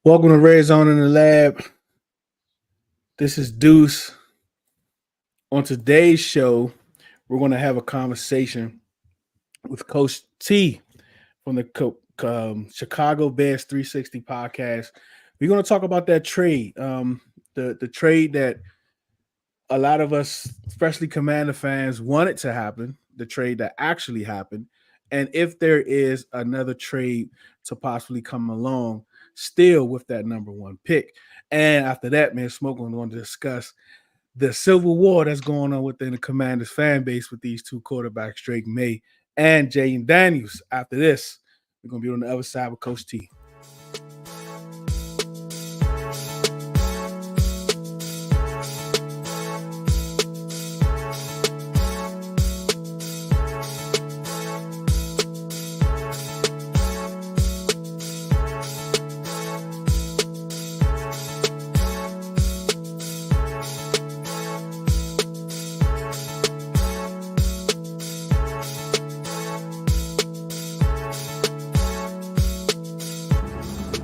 Welcome to Redzone In the Lab. This is Deuce. On today's show, we're going to have a conversation with Coach T from the Chicago Bears 360 podcast. We're going to talk about that trade, the trade that a lot of us, especially Commander fans, wanted to happen, the trade that actually happened, and if there is another trade to possibly come along still with that number one pick. And after that, man, Smoke, we're going to discuss the civil war that's going on within the Commanders fan base with these two quarterbacks, Drake Maye and Jayden Daniels. After this, we're going to be on the other side with Coach T.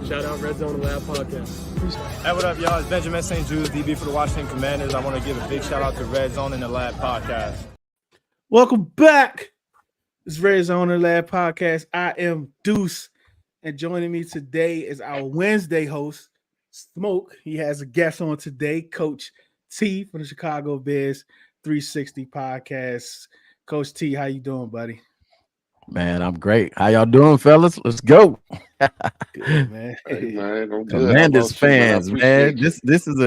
Shout out Redzone In the Lab podcast. Hey, what up, y'all? It's Benjamin St. Jude's, DB for the Washington Commanders. I want to give a big shout out to Redzone In the Lab podcast. Welcome back. It's Redzone In the Lab podcast. I am Deuce, and joining me today is our Wednesday host, Smoke. He has a guest on today, Coach T from the Chicago Bears 360 podcast. Coach T, how you doing, buddy? Man, I'm great. How y'all doing, fellas? Let's go. Good, man. Hey, man, I'm good. Commanders fans, man. This is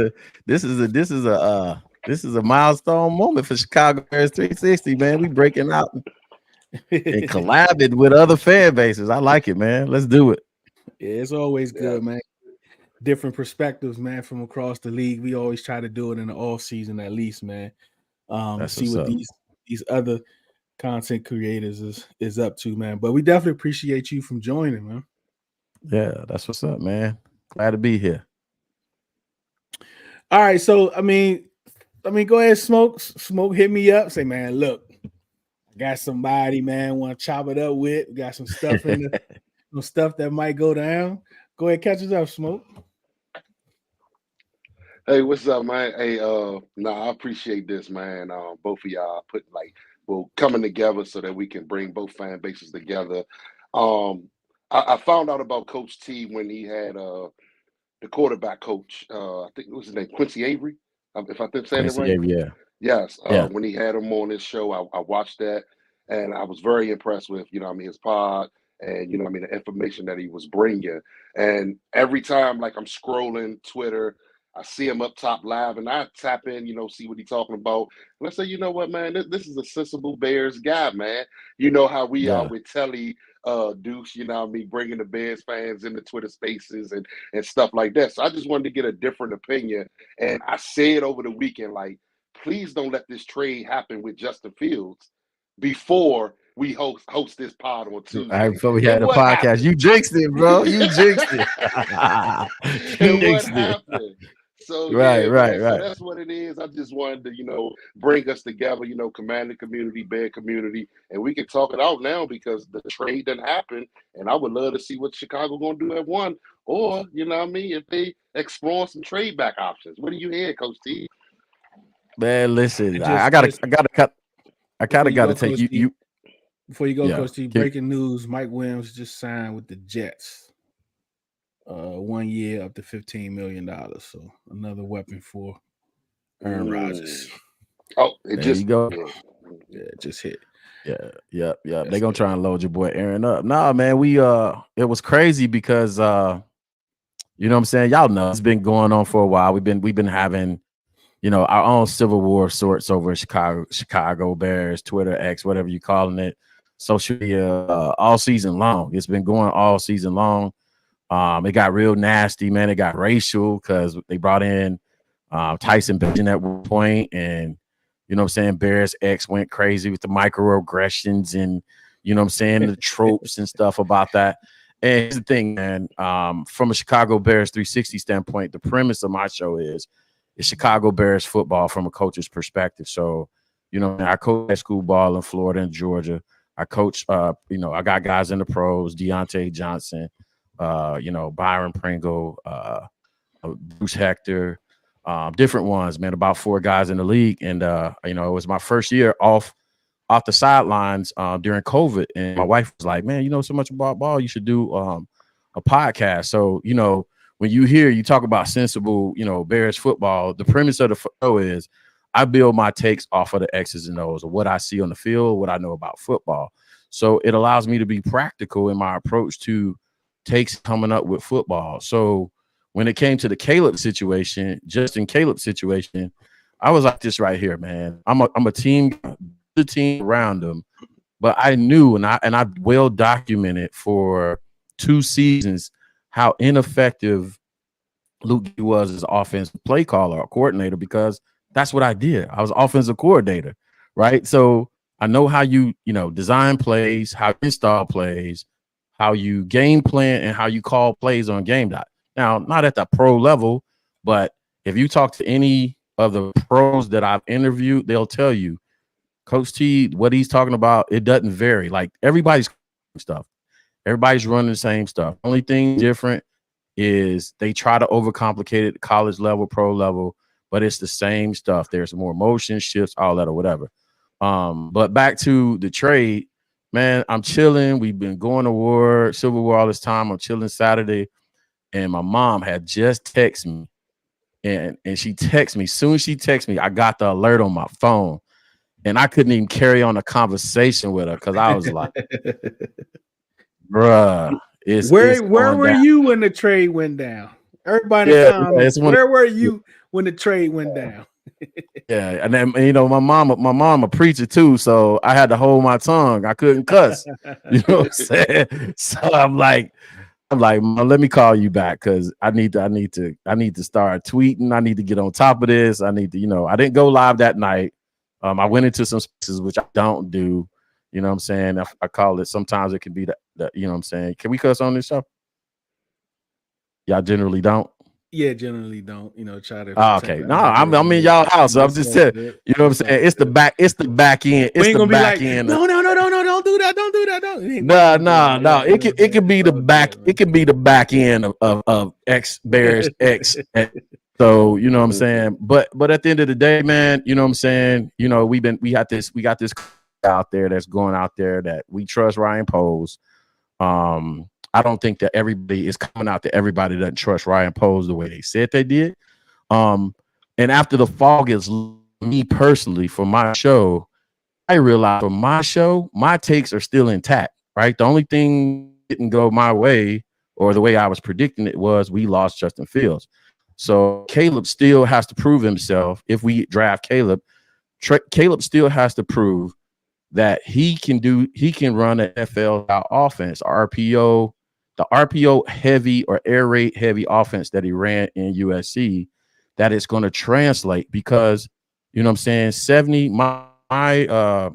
a milestone moment for Chicago Bears 360, man. We breaking out and collabing with other fan bases. I like it, man. Let's do it. Yeah, it's always good, man. Different perspectives, man, from across the league. We always try to do it in the off season at least, man. See what these other content creators is up to, man. But we definitely appreciate you from joining, man. Yeah, that's what's up, man. Glad to be here. All right, so I mean, go ahead, Smoke, hit me up. Say, man, look, I got somebody, man, want to chop it up with. We got some stuff in the some stuff that might go down. Go ahead, catch us up, Smoke. Hey, what's up, man? Hey, I appreciate this, man. Both of y'all coming together so that we can bring both fan bases together. I found out about Coach T when he had the quarterback coach. I think it was his name, Quincy Avery. If I think saying it right. Avery, yeah. Yes. When he had him on his show, I watched that, and I was very impressed with his pod and the information that he was bringing. And every time, like, I'm scrolling Twitter, I see him up top live, and I tap in, see what he's talking about. And I say, you know what, man, this is a sensible Bears guy, man. You know how we are with Telly, Deuce, bringing the Bears fans into Twitter spaces and stuff like that. So I just wanted to get a different opinion. And I said over the weekend, like, please don't let this trade happen with Justin Fields before we host this pod on Tuesday. All right, before we had the podcast, happened? You jinxed it, bro. You jinxed it. What happened? So right. So that's what it is. I just wanted to, bring us together, Commander community, Bear community, and we can talk it out now because the trade didn't happen, and I would love to see what Chicago gonna do at one, or if they explore some trade back options. What do you hear, Coach T? Man, listen, I gotta take you. Before you go, Coach T, breaking news: Mike Williams just signed with the Jets. 1 year up to $15 million. So another weapon for Aaron Rodgers. Oh, it just go. Yeah, it just hit. Yeah. They're gonna try and load your boy Aaron up. Nah, man, it was crazy because you know what I'm saying? Y'all know it's been going on for a while. We've been having, our own civil war of sorts over Chicago Bears, Twitter, X, whatever you're calling it, social media, all season long. It's been going all season long. It got real nasty, man. It got racial because they brought in Tyson Bagent at one point, and Bears X went crazy with the microaggressions and the tropes and stuff about that. And here's the thing, man. From a Chicago Bears 360 standpoint, the premise of my show is Chicago Bears football from a coach's perspective. So, I coach high school ball in Florida and Georgia. I coach, I got guys in the pros, Deontay Johnson, Byron Pringle, Bruce Hector, different ones, man, about 4 guys in the league. And, it was my first year off the sidelines during COVID. And my wife was like, man, you know so much about ball, you should do a podcast. So, when you talk about sensible, Bears football, the premise of the show is I build my takes off of the X's and O's of what I see on the field, what I know about football. So it allows me to be practical in my approach to takes coming up with football. So when it came to the Caleb situation, I was like this right here, man. I'm a team, the team around them, but I knew and I well documented for 2 seasons how ineffective Luke was as offensive play caller or coordinator, because that's what I did. I was offensive coordinator, right? So I know how you design plays, how you install plays, how you game plan, and how you call plays on game dot. Now, not at the pro level, but if you talk to any of the pros that I've interviewed, they'll tell you, Coach T, what he's talking about, it doesn't vary. Like everybody's stuff. Everybody's running the same stuff. Only thing different is they try to overcomplicate it at college level, pro level, but it's the same stuff. There's more motion, shifts, all that or whatever. But back to the trade, man, I'm chilling. We've been going to Civil War all this time. I'm chilling Saturday, and my mom had just texted me, and she texted me. Soon as she texted me, I got the alert on my phone, and I couldn't even carry on a conversation with her because I was like, bruh. Where were you when the trade went down? Everybody in the comments, where were you when the trade went down? Yeah, and then my mom a preacher too, so I had to hold my tongue. I couldn't cuss. You know what I'm saying? So I'm like, Mom, let me call you back because I need to start tweeting. I need to get on top of this. I need to, I didn't go live that night. I went into some spaces which I don't do. You know what I'm saying? I call it, sometimes it can be the you know what I'm saying? Can we cuss on this show? Y'all generally don't? Yeah, generally don't. Try to. Oh, okay. No, I'm in y'all house. So I'm just telling you know what I'm saying? It's the back end. It's the back end. No, don't do that. Don't do that. No. It could be the back. It could be the back end of X Bears X. So you know what I'm saying? But at the end of the day, man, you know what I'm saying? We got this out there that's going out there that we trust Ryan Poles. I don't think that everybody is coming out to everybody that doesn't trust Ryan Poles the way they said they did. And after the fall gets, me personally, for my show, I realized for my show, my takes are still intact, right? The only thing didn't go my way or the way I was predicting it was we lost Justin Fields. So Caleb still has to prove himself. If we draft Caleb, Caleb still has to prove that he can run an NFL offense, RPO, the RPO heavy or air raid heavy offense that he ran in USC, that it's going to translate because, you know what I'm saying, my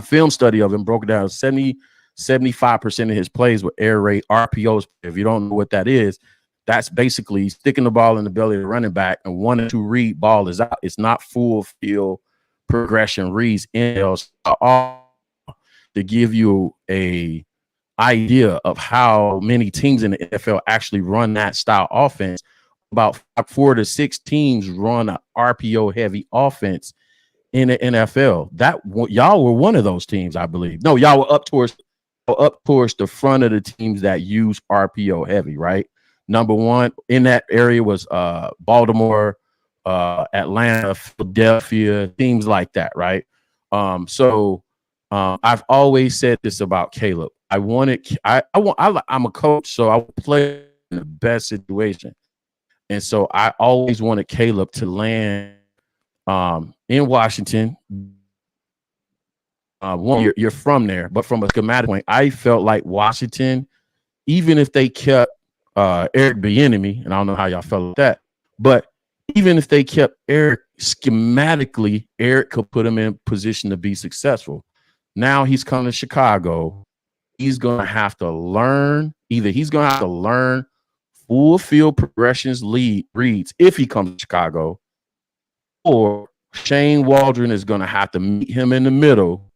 film study of him broke it down, 75% of his plays were air raid RPOs. If you don't know what that is, that's basically sticking the ball in the belly of the running back and 1 or 2 read ball is out. It's not full field progression reads in to give you a idea of how many teams in the NFL actually run that style offense. About 4 to 6 teams run an RPO heavy offense in the NFL. That y'all were one of those teams, I believe. No, y'all were up towards the front of the teams that use RPO heavy, right? Number 1 in that area was Baltimore, Atlanta, Philadelphia, teams like that, right? So I've always said this about Caleb. I'm a coach, so I play in the best situation, and so I always wanted Caleb to land in Washington. You're from there, but from a schematic point, I felt like Washington, even if they kept Eric Bieniemy, and I don't know how y'all felt about that, but even if they kept Eric schematically, Eric could put him in position to be successful. Now he's coming to Chicago. He's going to have to learn. Either he's going to have to learn full field progressions reads if he comes to Chicago, or Shane Waldron is going to have to meet him in the middle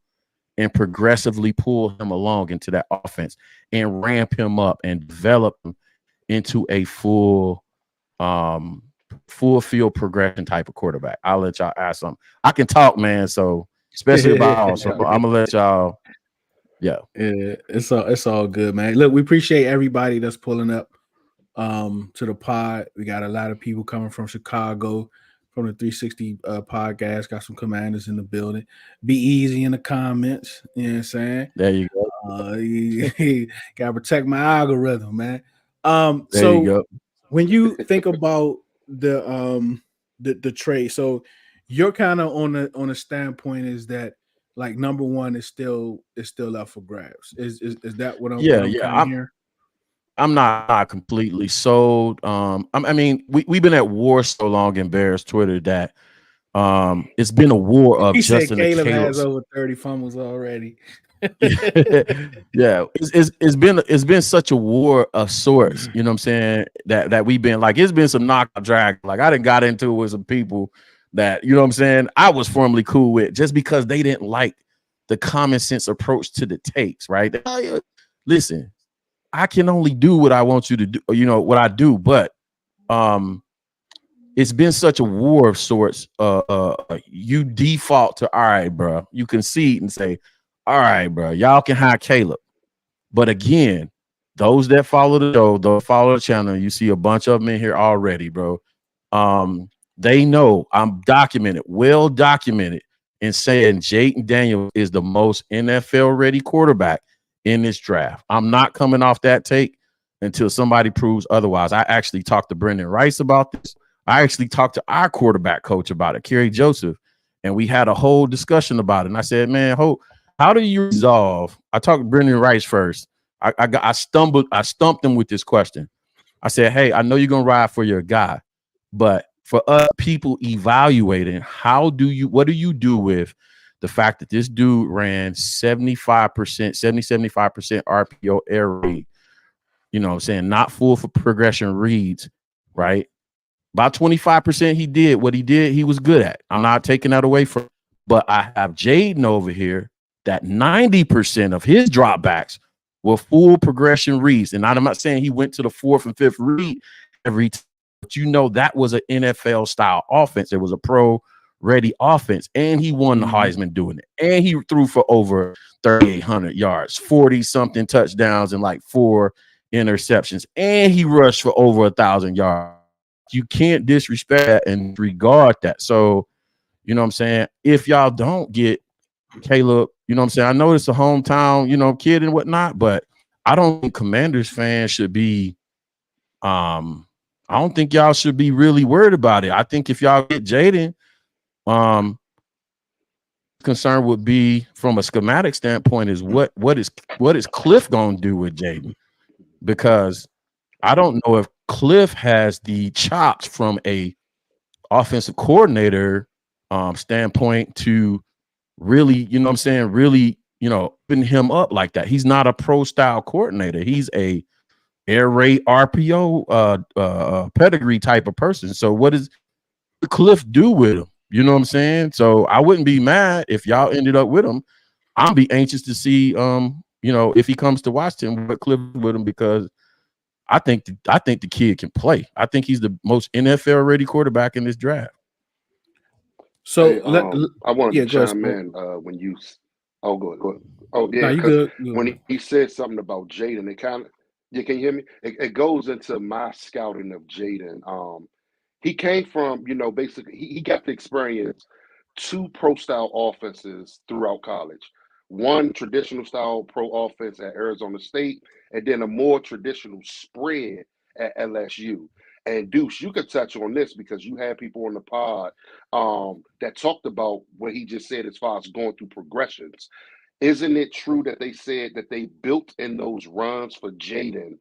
and progressively pull him along into that offense. and ramp him up and develop him into a full field progression type of quarterback. I'll let y'all ask something. I can talk, man. So especially about all. So I'm gonna let y'all. Yeah, it's all good, man. Look, we appreciate everybody that's pulling up to the pod. We got a lot of people coming from Chicago, from the 360 podcast. Got some Commanders in the building. Be easy in the comments. You know what I'm saying? There you go. Gotta protect my algorithm, man. There So you go. when you think about the trade, so you're kind of on a standpoint is that like number one is still up for grabs. Is that what I'm kind of hearing? I'm not completely sold. I mean, we've been at war so long in Bears Twitter that it's been a war of He Justin said Caleb and has over 30 fumbles already. Yeah, it's been such a war of sorts, you know what I'm saying? That we've been like, it's been some knockout drag. Like I done got into it with some people that, you know what I'm saying, I was formerly cool with just because they didn't like the common sense approach to the takes, right? Listen, I can only do what I want you to do, you know, what I do, but it's been such a war of sorts. You default to, all right, bro. You concede and say, all right, bro, y'all can hire Caleb. But again, those that follow the show, those follow the channel, you see a bunch of them in here already, bro. They know I'm well documented in saying Jayden Daniels is the most NFL ready quarterback in this draft. I'm not coming off that take until somebody proves otherwise. I actually talked to Brendan Rice about this. I actually talked to our quarterback coach about it, Kerry Joseph, and we had a whole discussion about it. And I said, man, how do you resolve? I talked to Brendan Rice first. I stumped him with this question. I said, hey, I know you're gonna ride for your guy, but for us people evaluating, what do you do with the fact that this dude ran 75% RPO air raid, you know what I'm saying, not full for progression reads, right? About 25% he did what he did, he was good at. I'm not taking that away from him. But I have Jayden over here that 90% of his dropbacks were full progression reads. And I'm not saying he went to the fourth and fifth read every time, but you know that was an NFL style offense. It was a pro ready offense. And he won the Heisman doing it. And he threw for over 3,800 yards, 40 something touchdowns and like 4 interceptions. And he rushed for over 1,000 yards. You can't disrespect and regard that. So, you know what I'm saying? If y'all don't get Caleb, you know what I'm saying? I know it's a hometown, you know, kid and whatnot, but I don't think Commanders fans should be I don't think y'all should be really worried about it. I think if y'all get Jayden, concern would be from a schematic standpoint is what is Kliff gonna do with Jayden? Because I don't know if Kliff has the chops from a offensive coordinator standpoint to really, you know what I'm saying, really, you know, open him up like that. He's not a pro style coordinator. He's a air raid RPO pedigree type of person. So what does Kliff do with him? You know what I'm saying? So I wouldn't be mad if y'all ended up with him. I'll be anxious to see you know, if he comes to Washington, what Kliff with him, because I think the kid can play. I think he's the most NFL ready quarterback in this draft. So hey, I wanted to chime in when you. Oh, go ahead. Oh, yeah, because when he said something about Jayden, it kind of. Yeah, can you hear me? It goes into my scouting of Jayden. He came from, you know, basically he got to experience 2 pro style offenses throughout college. One traditional style pro offense at Arizona State, and then a more traditional spread at LSU. And Deuce, you could touch on this because you had people on the pod that talked about what he just said as far as going through progressions. Isn't it true that they said that they built in those runs for Jayden,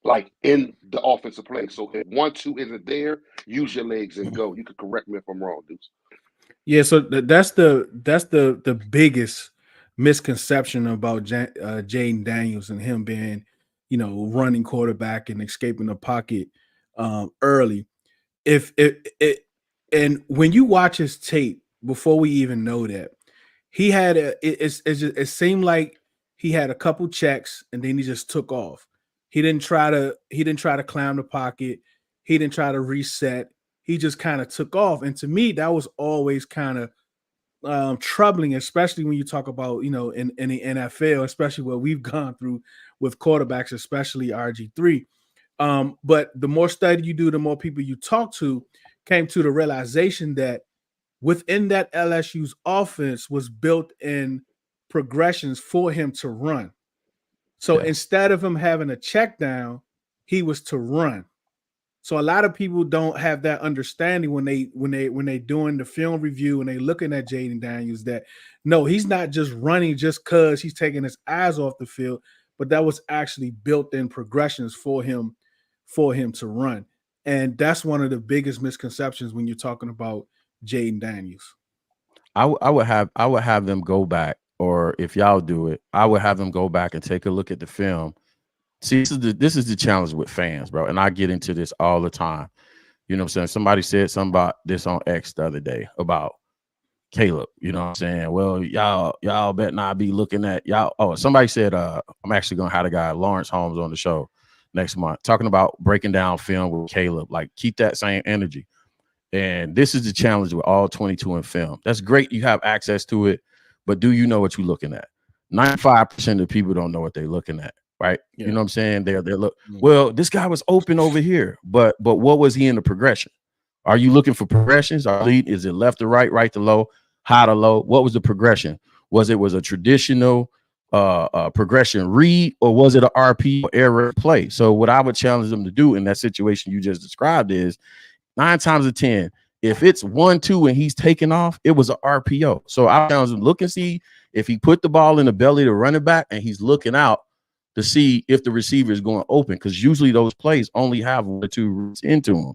like in the offensive play? So if 1-2 isn't there, use your legs and go. You could correct me if I'm wrong, Deuce. Yeah, so that's the biggest misconception about Jayden Daniels and him being, you know, running quarterback and escaping the pocket early. If it and when you watch his tape, before we even know that, he had it seemed like he had a couple checks and then he just took off. He didn't try to climb the pocket. He didn't try to reset. He just kind of took off. And to me, that was always kind of troubling, especially when you talk about, in the NFL, especially what we've gone through with quarterbacks, especially RG3. But the more study you do, the more people you talk to, came to the realization that within that LSU's offense was built in progressions for him to run. So instead of him having a check down, he was to run. So a lot of people don't have that understanding when they doing the film review and they looking at Jayden Daniels, that no, he's not just running just because he's taking his eyes off the field, but that was actually built in progressions for him to run. And that's one of the biggest misconceptions when you're talking about Jayden Daniels. I would have them go back, or if y'all do it, I would have them go back and take a look at the film. See, this is the challenge with fans, bro. And I get into this all the time. You know what I'm saying? Somebody said something about this on X the other day about Caleb. You know what I'm saying? Well, y'all better not be looking at y'all. Oh, somebody said I'm actually gonna have the guy Lawrence Holmes on the show next month talking about breaking down film with Caleb. Like, keep that same energy. And this is the challenge with all 22 in film. That's great. You have access to it, but do you know what you're looking at? 95% of people don't know what they're looking at. Right. Yeah. You know what I'm saying? They're look, well, this guy was open over here, but what was he in the progression? Are you looking for progressions? Is it left to right to low, high to low? What was the progression? Was a traditional progression read, or was it an RP error play? So what I would challenge them to do in that situation you just described is 9 times out of 10, if it's 1-2 and he's taking off, it was an RPO. So I challenge him, look and see if he put the ball in the belly to running back and he's looking out to see if the receiver is going open, because usually those plays only have 1 or 2 routes into them.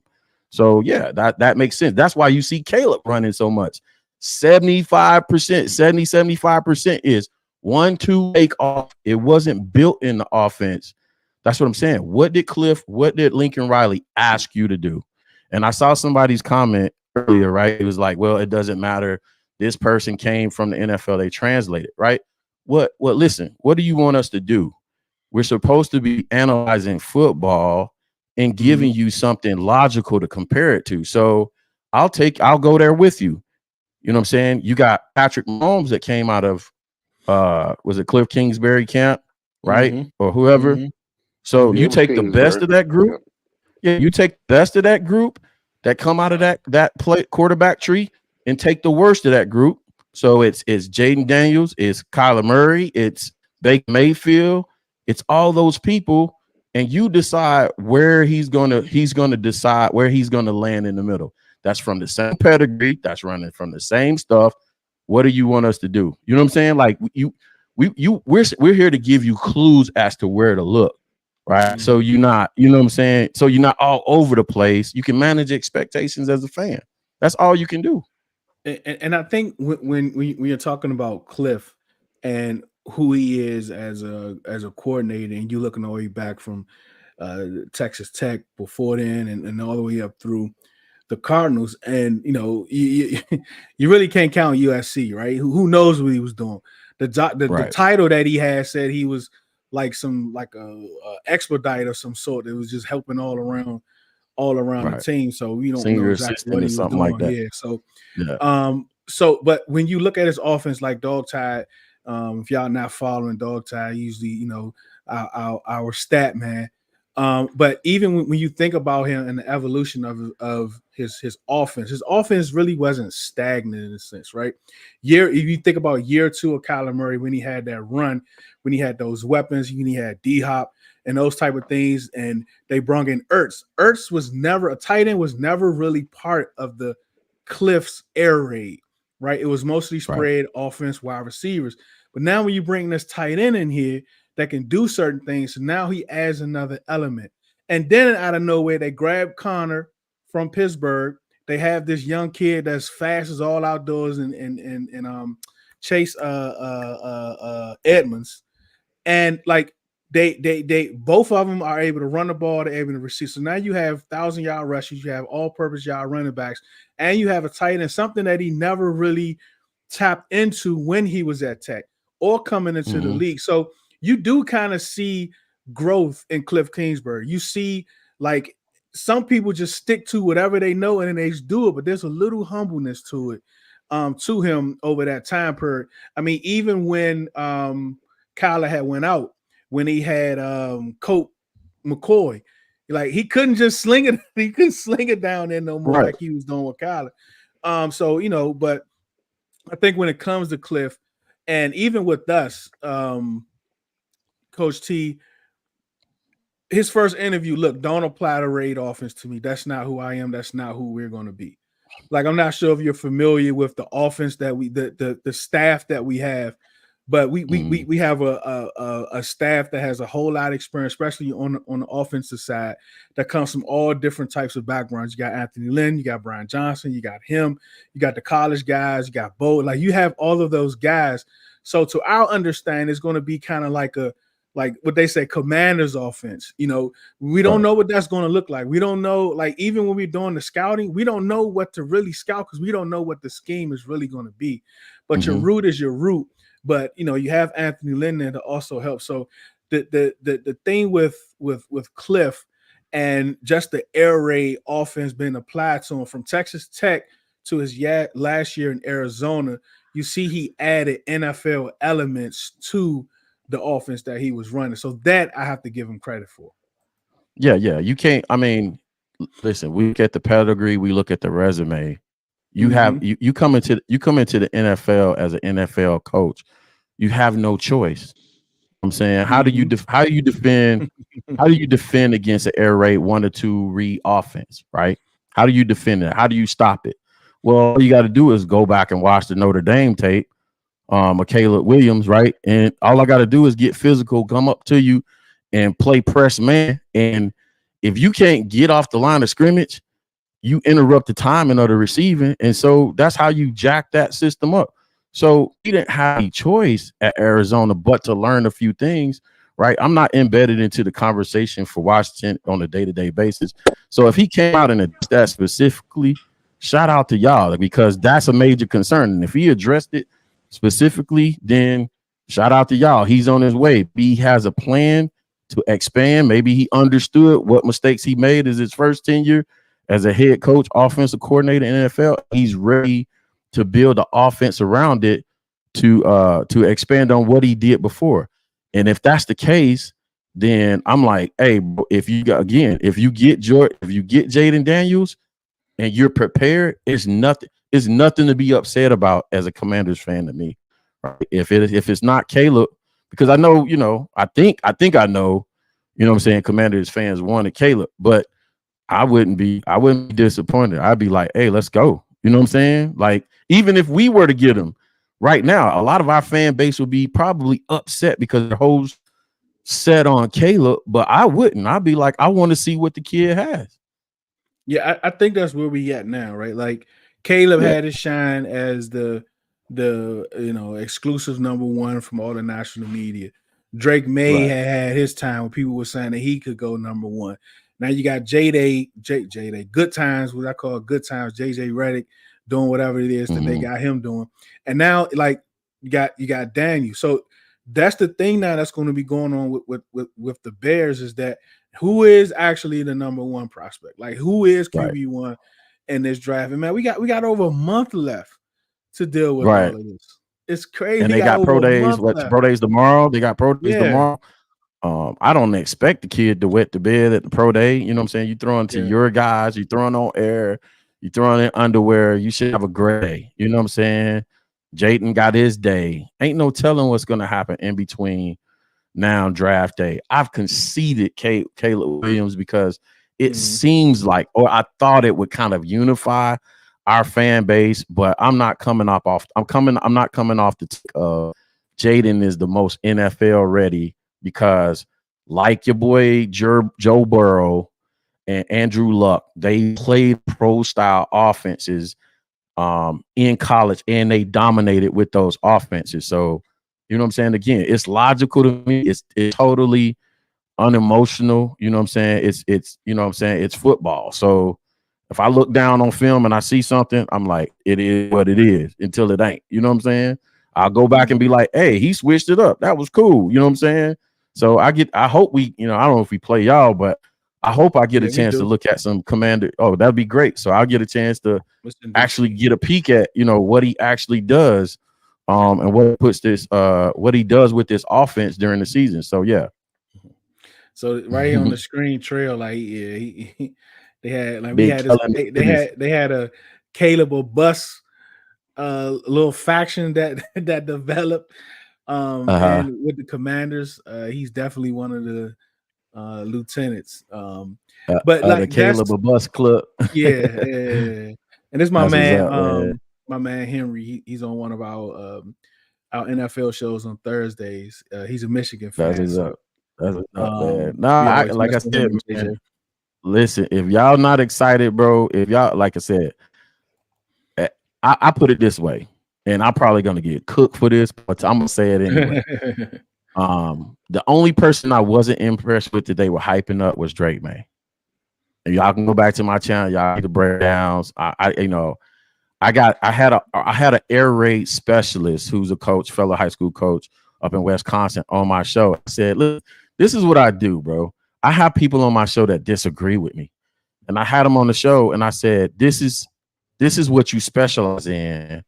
So yeah, that makes sense. That's why you see Caleb running so much. 75% is 1-2 take off. It wasn't built in the offense. That's what I'm saying. What did Lincoln Riley ask you to do? And I saw somebody's comment earlier, right? It was like, well, it doesn't matter. This person came from the NFL. They translated, right? Listen, what do you want us to do? We're supposed to be analyzing football and giving you something logical to compare it to. So I'll go there with you. You know what I'm saying? You got Patrick Mahomes that came out of, was it Kliff Kingsbury camp, right? Or whoever. So you take the best of that group. Yeah, you take the best of that group that come out of that play quarterback tree and take the worst of that group. So it's Jayden Daniels, it's Kyler Murray, it's Baker Mayfield. It's all those people, and you decide where he's gonna decide where he's gonna land in the middle. That's from the same pedigree. That's running from the same stuff. What do you want us to do? You know what I'm saying? Like we're here to give you clues as to where to look, right? So you're not, you know what I'm saying? So you're not all over the place. You can manage expectations as a fan. That's all you can do. And I think when you're talking about Kliff and who he is as a coordinator, and you looking all the way back from Texas Tech before then and all the way up through the Cardinals, and you really can't count USC, right? Who knows what he was doing? The title that he had said he was like a expedite of some sort. It was just helping all around the team. So we don't know exactly what he was doing. Like that. Yeah. So but when you look at his offense, like Dog Tide, if y'all not following Dog Tide, usually our stat man. But even when you think about him and the evolution of his offense really wasn't stagnant in a sense, right? If you think about year 2 of Kyler Murray, when he had that run, when he had those weapons, when he had D-Hop and those type of things, and they brought in Ertz. Ertz was never a tight end, was never really part of the Kliff's air raid, right? It was mostly spread offense, wide receivers. But now when you bring this tight end in here that can do certain things, so now he adds another element. And then out of nowhere, they grab Connor from Pittsburgh. They have this young kid that's fast as all outdoors and Chase Edmonds. And like they both of them are able to run the ball, they're able to receive. So now you have 1,000-yard rushers, you have all-purpose yard running backs, and you have a tight end, something that he never really tapped into when he was at Tech or coming into the league. So you do kind of see growth in Kliff Kingsbury. You see, like, some people just stick to whatever they know and then they just do it, but there's a little humbleness to it, to him over that time period. I mean, even when Kyler had went out, when he had Colt McCoy, like, he couldn't just sling it, he couldn't sling it down there no more like he was doing with Kyler. So, you know, but I think when it comes to Kliff, and even with us, Coach T, his first interview, look, don't apply the raid offense to me. That's not who I am. That's not who we're going to be. Like, I'm not sure if you're familiar with the offense that the staff that we have, but we have a staff that has a whole lot of experience, especially on the offensive side, that comes from all different types of backgrounds. You got Anthony Lynn, you got Brian Johnson, you got him, you got the college guys, you got Bo. Like, you have all of those guys. So to our understanding, it's going to be kind of like what they say, Commanders offense. You know, we don't know what that's going to look like. We don't know, like, even when we're doing the scouting, we don't know what to really scout because we don't know what the scheme is really going to be. But your root is your root. But, you know, you have Anthony Lynn there to also help. So the thing with Kliff and just the air raid offense being applied to him from Texas Tech to his last year in Arizona, you see he added NFL elements to the offense that he was running. So that I have to give him credit for. Yeah. You can't, I mean, listen, we look at the pedigree, we look at the resume. You have you come into the NFL as an NFL coach. You have no choice. I'm saying, how do you defend against an air raid 1 or 2 read offense, right? How do you defend it? How do you stop it? Well, all you got to do is go back and watch the Notre Dame tape, of Caleb Williams, right? And all I got to do is get physical, come up to you, and play press man. And if you can't get off the line of scrimmage, you interrupt the timing of the receiving. And so that's how you jack that system up. So he didn't have any choice at Arizona but to learn a few things, right? I'm not embedded into the conversation for Washington on a day-to-day basis. So if he came out and addressed that specifically, shout out to y'all, because that's a major concern. And if he addressed it specifically, then shout out to y'all. He's on his way. He has a plan to expand. Maybe he understood what mistakes he made as his first tenure as a head coach, offensive coordinator in the NFL. He's ready to build an offense around it to expand on what he did before. And if that's the case, then I'm like, hey, if you get Jayden Daniels and you're prepared, it's nothing to be upset about as a Commanders fan to me. Right? If it's not Caleb, because I know, I think I know, what I'm saying, Commanders fans wanted Caleb, but I wouldn't be disappointed. I'd be like, hey, let's go. You know what I'm saying? Like, even if we were to get him right now, a lot of our fan base would be probably upset because the whole set on Caleb, but I wouldn't. I'd be like, I want to see what the kid has. Yeah, I think that's where we at now, right? Like, Caleb had his shine as the exclusive number 1 from all the national media. Drake Maye had his time when people were saying that he could go number 1. Now you got Jayden, good times, what I call good times, JJ Redick doing whatever it is that they got him doing. And now, like, you got Daniel. So that's the thing now that's going to be going on with the Bears, is that who is actually the number 1 prospect? Like, who is QB1 in this draft? And man, we got over a month left to deal with all of this. It's crazy. And they got pro days. Pro days tomorrow? They got pro days tomorrow. I don't expect the kid to wet the bed at the pro day. You know what I'm saying? You throwing to your guys, you throwing on air, you throwing in underwear. You should have a great day. You know what I'm saying? Jayden got his day. Ain't no telling what's going to happen in between now and draft day. I've conceded Caleb Williams because it seems like, or I thought it would kind of unify our fan base, but I'm not coming off the tick of Jayden is the most NFL ready, because like your boy Joe Burrow and Andrew Luck, they played pro style offenses in college, and they dominated with those offenses. So, you know what I'm saying? Again, it's logical to me. It's totally unemotional. You know what I'm saying? It's you know what I'm saying? It's football. So if I look down on film and I see something, I'm like, it is what it is until it ain't. You know what I'm saying? I'll go back and be like, hey, he switched it up. That was cool. You know what I'm saying? So I hope we, I don't know if we play y'all, but I hope I get a chance to look at some Commander. Oh, that'd be great. So I'll get a chance to actually get a peek at, what he actually does, and what he does with this offense during the season. So yeah. So right here on the screen trail, like they had like they had a Caleb or Bus little faction that developed and with the Commanders. He's definitely one of the lieutenants. But like the Caleb or Bus Club. yeah. And it's my man, my man Henry. He's on one of our NFL shows on Thursdays. He's a Michigan fan. That's man. Nah, like I said, man, listen, if y'all not excited, bro, if y'all, like I said, I put it this way, and I'm probably gonna get cooked for this, but I'm gonna say it anyway. The only person I wasn't impressed with that they were hyping up was Drake Maye. And y'all can go back to my channel, y'all get the breakdowns. I had an air raid specialist who's a fellow high school coach up in Wisconsin on my show. I said, look, this is what I do, bro. I have people on my show that disagree with me. And I had them on the show and I said, this is what you specialize in.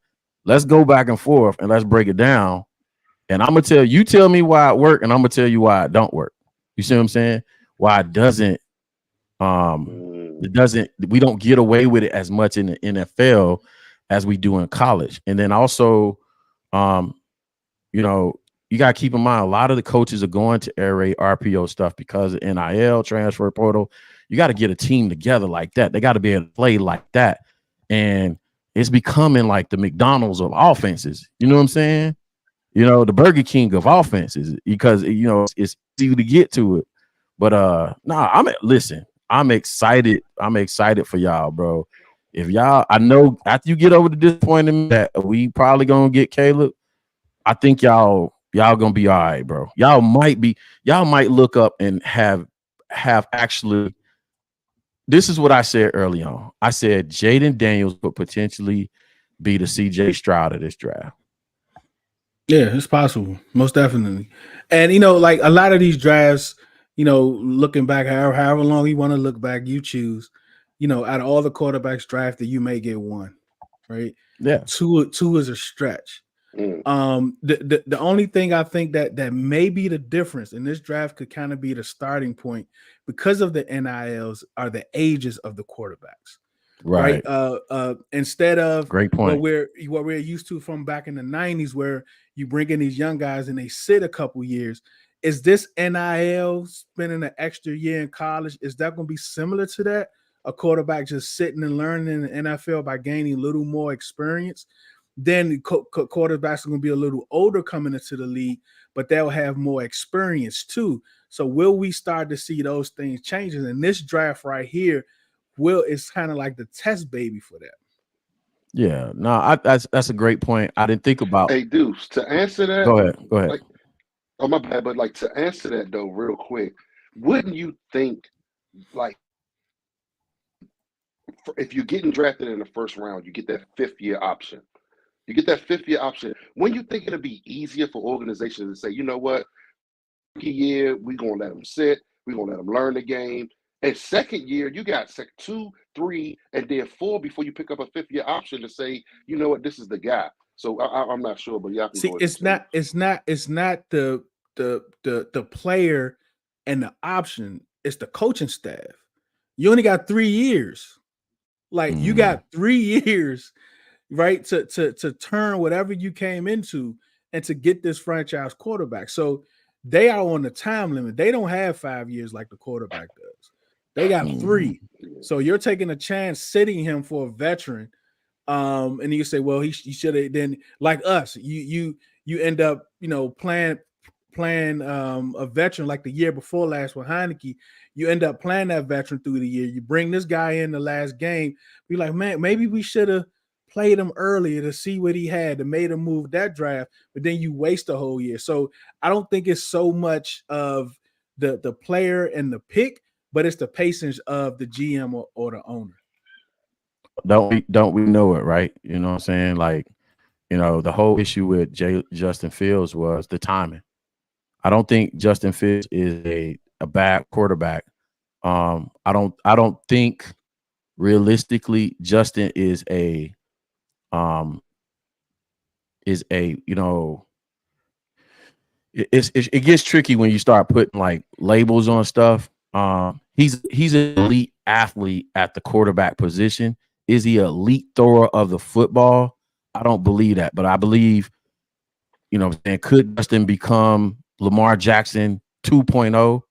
Let's go back and forth and let's break it down. And I'm gonna tell me why it worked, and I'm gonna tell you why it don't work. You see what I'm saying? Why it doesn't, we don't get away with it as much in the NFL as we do in college. And then also, you got to keep in mind, a lot of the coaches are going to air raid RPO stuff because of NIL, transfer portal. You got to get a team together like that. They got to be able to play like that. And it's becoming like the McDonald's of offenses. You know what I'm saying? The Burger King of offenses, because, it's easy to get to it. But I'm excited. I'm excited for y'all, bro. If y'all, I know after you get over the disappointment that we probably gonna get Caleb, I think y'all gonna be all right, bro. Y'all might look up and have actually. This is what I said early on. I said Jayden Daniels would potentially be the CJ Stroud of this draft. Yeah, it's possible, most definitely. And like a lot of these drafts, looking back, however long you want to look back, you choose. Out of all the quarterbacks drafted, you may get one, right? Yeah, two is a stretch. The only thing I think that may be the difference in this draft could kind of be the starting point because of the NILs are the ages of the quarterbacks. Right. Instead of great point. What we're used to from back in the 90s, where you bring in these young guys and they sit a couple years. Is this NIL spending an extra year in college? Is that going to be similar to that? A quarterback just sitting and learning in the NFL by gaining a little more experience? Then quarterbacks are going to be a little older coming into the league, but they'll have more experience too. So will we start to see those things changing? And this draft right here, it's kind of like the test baby for that. Yeah, no, that's a great point. I didn't think about. Hey, Deuce, to answer that. Go ahead. Like, oh, my bad, but like to answer that though, real quick, wouldn't you think, like, if you're getting drafted in the first round, you get that 5th-year option. When you think it'll be easier for organizations to say, you know what, year we're gonna let them sit, we're gonna let them learn the game. And second year, you got 2, 3, and then 4 before you pick up a 5th-year option to say, you know what, this is the guy. So I'm not sure, but y'all can see. It's not the player and the option. It's the coaching staff. You only got 3 years. Like you got 3 years, right, to turn whatever you came into and to get this franchise quarterback. So they are on the time limit. They don't have 5 years like the quarterback does. They got 3. So you're taking a chance sitting him for a veteran. And you say, well, he should have. Then, like us, you end up, playing a veteran like the year before last with Heineke. You end up playing that veteran through the year. You bring this guy in the last game. Be like, man, maybe we should have played him earlier to see what he had and made him move that draft. But then you waste a whole year. So I don't think it's so much of the player and the pick, but it's the patience of the GM or the owner. Don't we know it, right? You know what I'm saying? Like, the whole issue with Justin Fields was the timing. I don't think Justin Fields is a bad quarterback. I don't think realistically Justin is a it gets tricky when you start putting like labels on stuff. He's an elite athlete at the quarterback position. Is he an elite thrower of the football? I don't believe that, but I believe, could Justin become Lamar Jackson 2.0,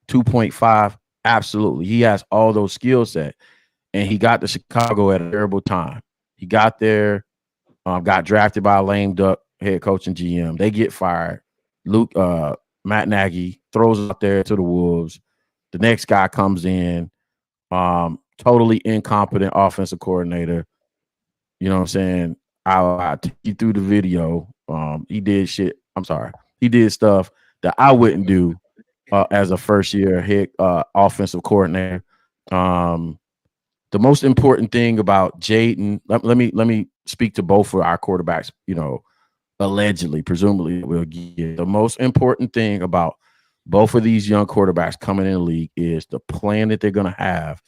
2.5? Absolutely. He has all those skill sets, and he got to Chicago at a terrible time. He got there, got drafted by a lame duck head coach and GM. They get fired. Matt Nagy throws out there to the wolves. The next guy comes in, totally incompetent offensive coordinator. You know what I'm saying? I'll take you through the video. He did shit. I'm sorry. He did stuff that I wouldn't do as a first-year head offensive coordinator. The most important thing about Jayden, let me speak to both of our quarterbacks, allegedly, presumably we'll get. The most important thing about both of these young quarterbacks coming in the league is the plan that they're going to have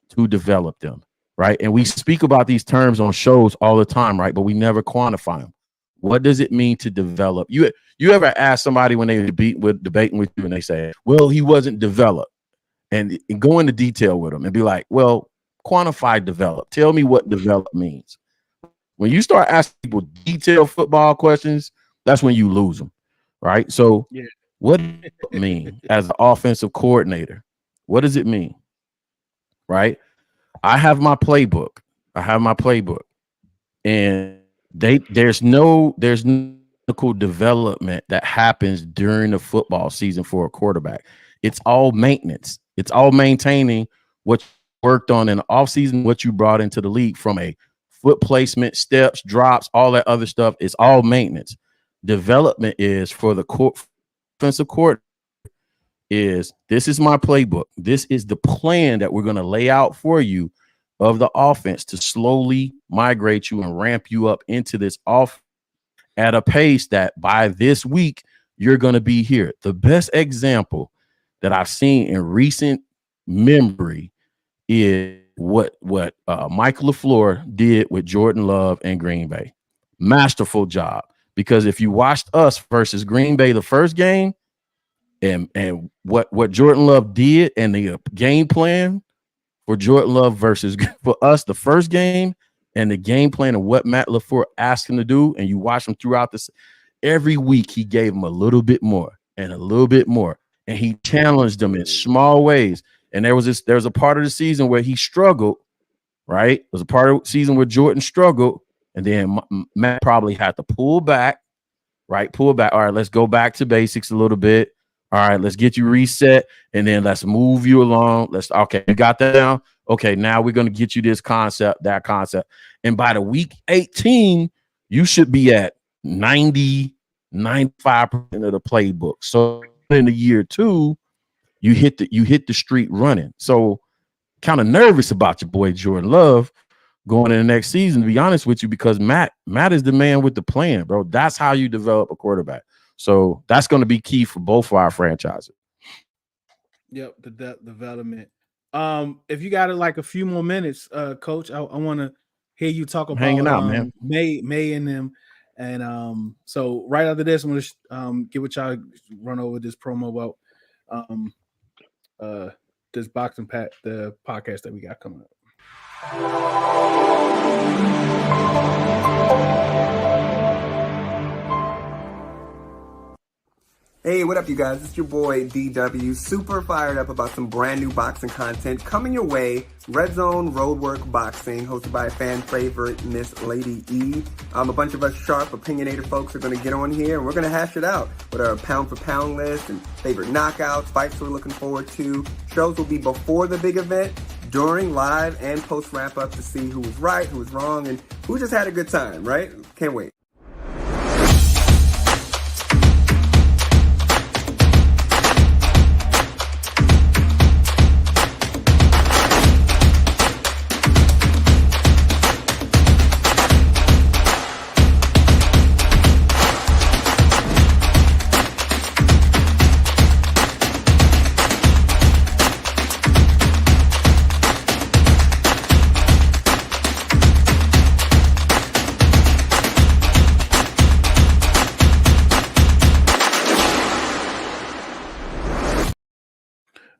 to develop them, right? And we speak about these terms on shows all the time, right? But we never quantify them. What does it mean to develop? You ever ask somebody when they debating with you and they say, well, he wasn't developed, and go into detail with them and be like, well, quantify develop. Tell me what develop means. When you start asking people detailed football questions, that's when you lose them, right? So what does it mean as an offensive coordinator? What does it mean, right? I have my playbook. And there's no development that happens during the football season for a quarterback. It's all maintenance. It's all maintaining what you worked on in the offseason, what you brought into the league from a foot placement, steps, drops, all that other stuff. It's all maintenance. Development is for the offensive coordinator. This is my playbook. This is the plan that we're going to lay out for you of the offense to slowly migrate you and ramp you up into this off at a pace that by this week you're going to be here. The best example that I've seen in recent memory is what Michael LaFleur did with Jordan Love and Green Bay. Masterful job, because if you watched us versus Green Bay the first game and what Jordan Love did and the game plan for Jordan Love versus for us the first game and the game plan of what Matt LaFleur asked him to do, and you watch him throughout this, every week he gave him a little bit more and a little bit more, and he challenged them in small ways. And there was a part of the season where he struggled, right? There was a part of the season where Jordan struggled, and then Matt probably had to pull back, right? Pull back. All right, let's go back to basics a little bit. All right, let's get you reset, and then let's move you along. Okay, you got that down? Okay, now we're going to get you this concept, that concept. And by the week 18, you should be at 90, 95% of the playbook. So in the year 2, you hit the street running. So kind of nervous about your boy Jordan Love going in the next season, to be honest with you, because Matt is the man with the plan, bro. That's how you develop a quarterback. So that's going to be key for both of our franchises. Yep, the development. If you got like a few more minutes, Coach, I want to hear you talk about hanging out, man. Maye and them. And so right after this, I'm gonna get with y'all, run over this promo about this boxing the podcast that we got coming up. Hey, what up, you guys? It's your boy DW, super fired up about some brand new boxing content coming your way. Redzone Roadwork Boxing, hosted by a fan favorite, Miss Lady E. A bunch of us sharp, opinionated folks are going to get on here, and we're going to hash it out with our pound-for-pound list and favorite knockouts, fights we're looking forward to. Shows will be before the big event, during, live, and post-wrap-up to see who was right, who was wrong, and who just had a good time, right? Can't wait.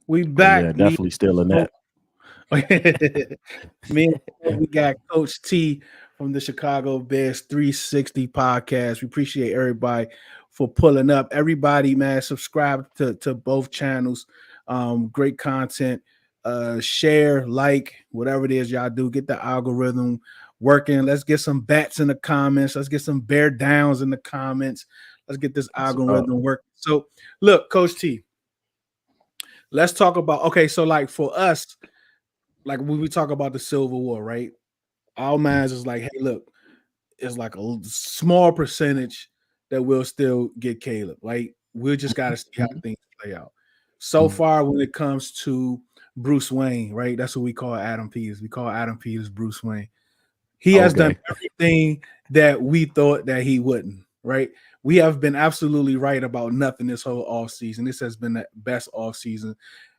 We Oh yeah, back. definitely still in that. Me and we got Coach T from the Chicago Bears 360 podcast. We appreciate everybody for pulling up. Everybody, man, subscribe to both channels. Great content. Share, like, whatever it is y'all do. Get the algorithm working. Let's get some bats in the comments. Let's get some bear downs in the comments. Let's get this algorithm working. So, look, Coach T, let's talk about, okay, so like for us, like when we talk about the Civil War, right? Our minds is like, hey, look, it's like a small percentage that will still get Caleb, right? We just got to see how things play out. So far, when it comes to Bruce Wayne, right? That's what we call Adam Peters. We call Adam Peters Bruce Wayne. He has done everything that we thought that he wouldn't, right? We have been absolutely right about nothing this whole off season. This has been the best off season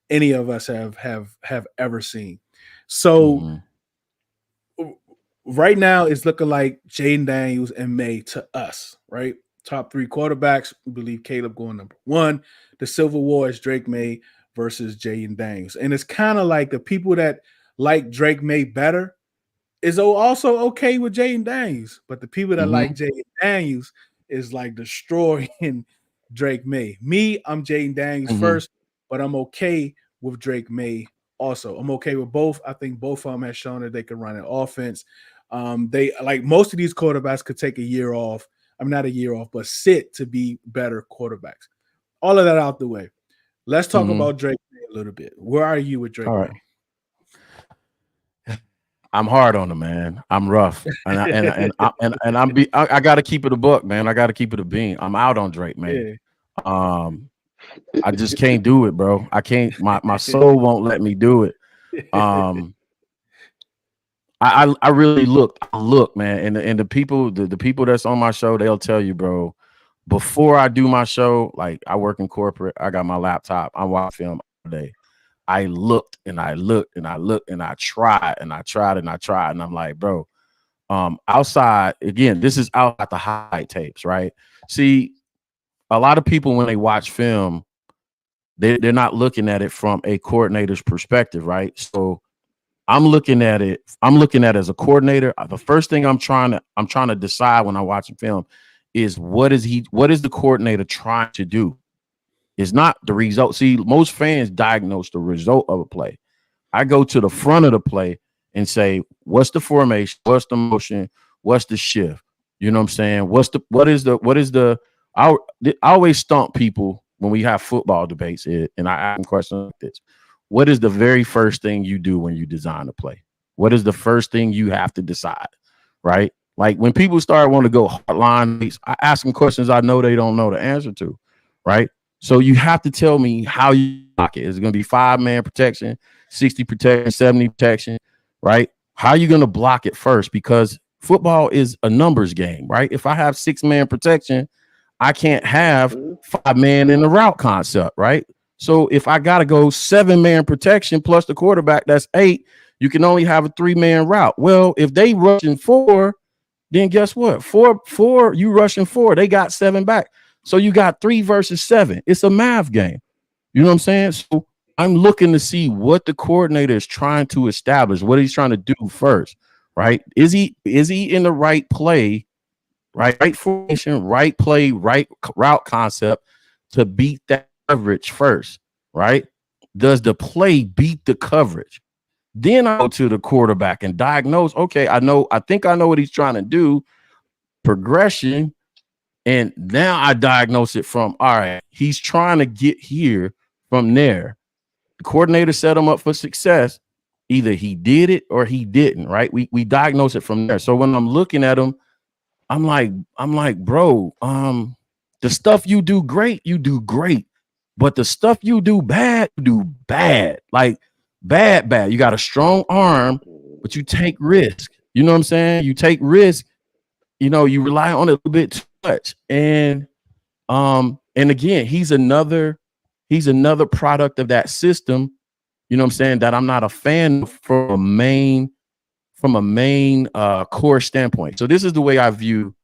any of us have ever seen. So right now it's looking like Jayden Daniels and Maye to us, right? Top 3 quarterbacks. We believe Caleb going number 1. The Civil War is Drake Maye versus Jayden Daniels. And it's kind of like the people that like Drake Maye better is also okay with Jayden Daniels. But the people that like Jayden Daniels is like destroying Drake Maye. Me, I'm Jayden Daniels first, but I'm okay with Drake Maye also. I'm okay with both. I think both of them have shown that they can run an offense. They like most of these quarterbacks could take a year off. I mean, not a year off, but sit to be better quarterbacks. All of that out the way. Let's talk about Drake Maye a little bit. Where are you with Drake Maye? I'm hard on him, man. I'm rough, and I got to keep it a buck, man. I got to keep it a bean. I'm out on Drake, man. Yeah. I just can't do it, bro. I can't. My soul won't let me do it. I really look, man, and the people that's on my show, they'll tell you, bro. Before I do my show, like I work in corporate, I got my laptop, I watch film all day. I looked and I looked and I looked and I tried and I tried and I tried, and I'm like, bro, outside again, this is out at the highlight tapes, right? See, a lot of people when they watch film, they're not looking at it from a coordinator's perspective, right? So I'm looking at it as a coordinator. The first thing I'm trying to decide when I'm watching film is what is the coordinator trying to do? It's not the result. See, most fans diagnose the result of a play. I go to the front of the play and say, what's the formation? What's the motion? What's the shift? You know what I'm saying? What is the I always stump people when we have football debates and I ask them questions like this. What is the very first thing you do when you design a play? What is the first thing you have to decide, right? Like when people start wanting to go hardline, I ask them questions I know they don't know the answer to, right? So you have to tell me how you block it. Is it going to be 5-man protection, 60 protection, 70 protection, right? How are you going to block it first? Because football is a numbers game, right? If I have 6-man protection, I can't have 5-man in the route concept, right? So if I got to go 7-man protection plus the quarterback, that's 8. You can only have a 3-man route. Well, if they rushing 4, then guess what? 4, you rushing 4. They got 7 back. So you got 3 versus 7. It's a math game. You know what I'm saying? So I'm looking to see what the coordinator is trying to establish, what he's trying to do first, right? Is he in the right play, right formation, right play, right route concept to beat that coverage first, right? Does the play beat the coverage? Then I go to the quarterback and diagnose, okay, I think I know what he's trying to do, progression, and now I diagnose it from, all right, he's trying to get here from there. The coordinator set him up for success. Either he did it or he didn't, right? We diagnose it from there. So when I'm looking at him, I'm like, bro, the stuff you do great, you do great. But the stuff you do bad, you do bad. Like bad. You got a strong arm, but you take risk. You know what I'm saying? You take risk, you rely on it a little bit too much. And again, he's another product of that system, you know what I'm saying, that I'm not a fan of from a main core standpoint. So this is the way I view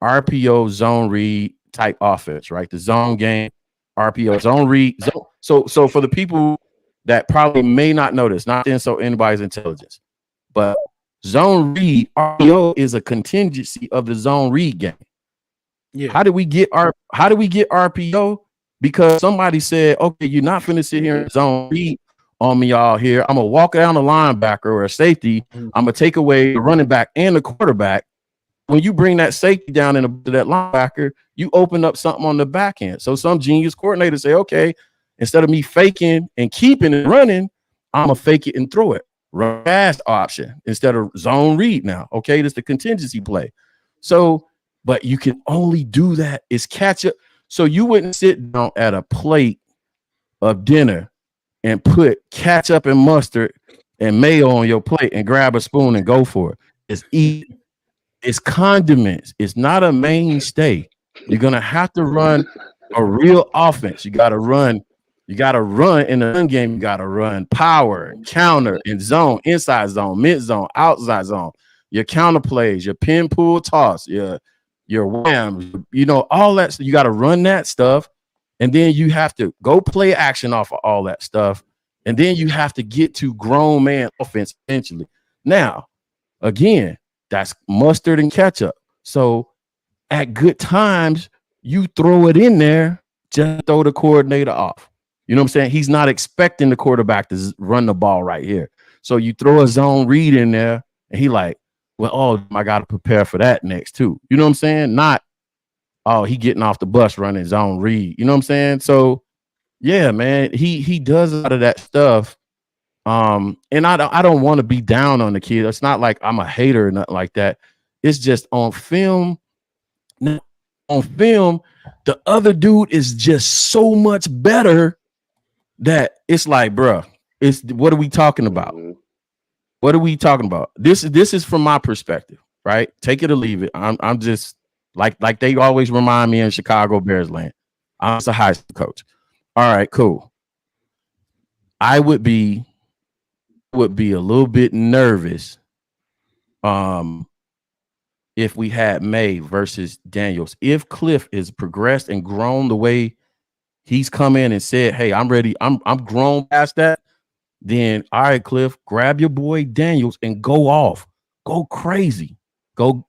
RPO zone read type offense, right? The zone game, RPO zone read. So for the people that probably may not know this, not to insult anybody's intelligence, but zone read RPO is a contingency of the zone read game. Yeah. How did we get RPO? Because somebody said, okay, you're not finna sit here and zone read on me all here. I'm gonna walk down the linebacker or a safety. I'm gonna take away the running back and the quarterback. When you bring that safety down into that linebacker, you open up something on the back end. So some genius coordinator say, okay, instead of me faking and keeping it running, I'm gonna fake it and throw it. Run fast option instead of zone read now. Okay, that's the contingency play. So, but you can only do that is catch up. So you wouldn't sit down at a plate of dinner and put ketchup and mustard and mayo on your plate and grab a spoon and go for it. It's eat. It's condiments. It's not a mainstay. You're gonna have to run a real offense. You gotta run in the run game. You gotta run power and counter and zone, inside zone, mid zone, outside zone. Your counter plays, your pin pull toss, your wham, all that. You gotta run that stuff, and then you have to go play action off of all that stuff, and then you have to get to grown man offense eventually. Now, again, that's mustard and ketchup. So at good times, you throw it in there, just throw the coordinator off. You know what I'm saying? He's not expecting the quarterback to run the ball right here. So you throw a zone read in there, and he like, well, I got to prepare for that next too. You know what I'm saying? Not, he getting off the bus running zone read. You know what I'm saying? So yeah, man, he does a lot of that stuff. And I don't want to be down on the kid. It's not like I'm a hater or nothing like that. It's just on film. On film, the other dude is just so much better that it's like, bruh, what are we talking about? What are we talking about? This is from my perspective, right? Take it or leave it. I'm just like they always remind me in Chicago Bears land. I'm just a high school coach. All right, cool. I would be a little bit nervous if we had Maye versus Daniels. If Kliff is progressed and grown the way he's come in and said, hey, I'm ready, I'm grown past that, then all right, Kliff, grab your boy Daniels and go off. Go crazy. Go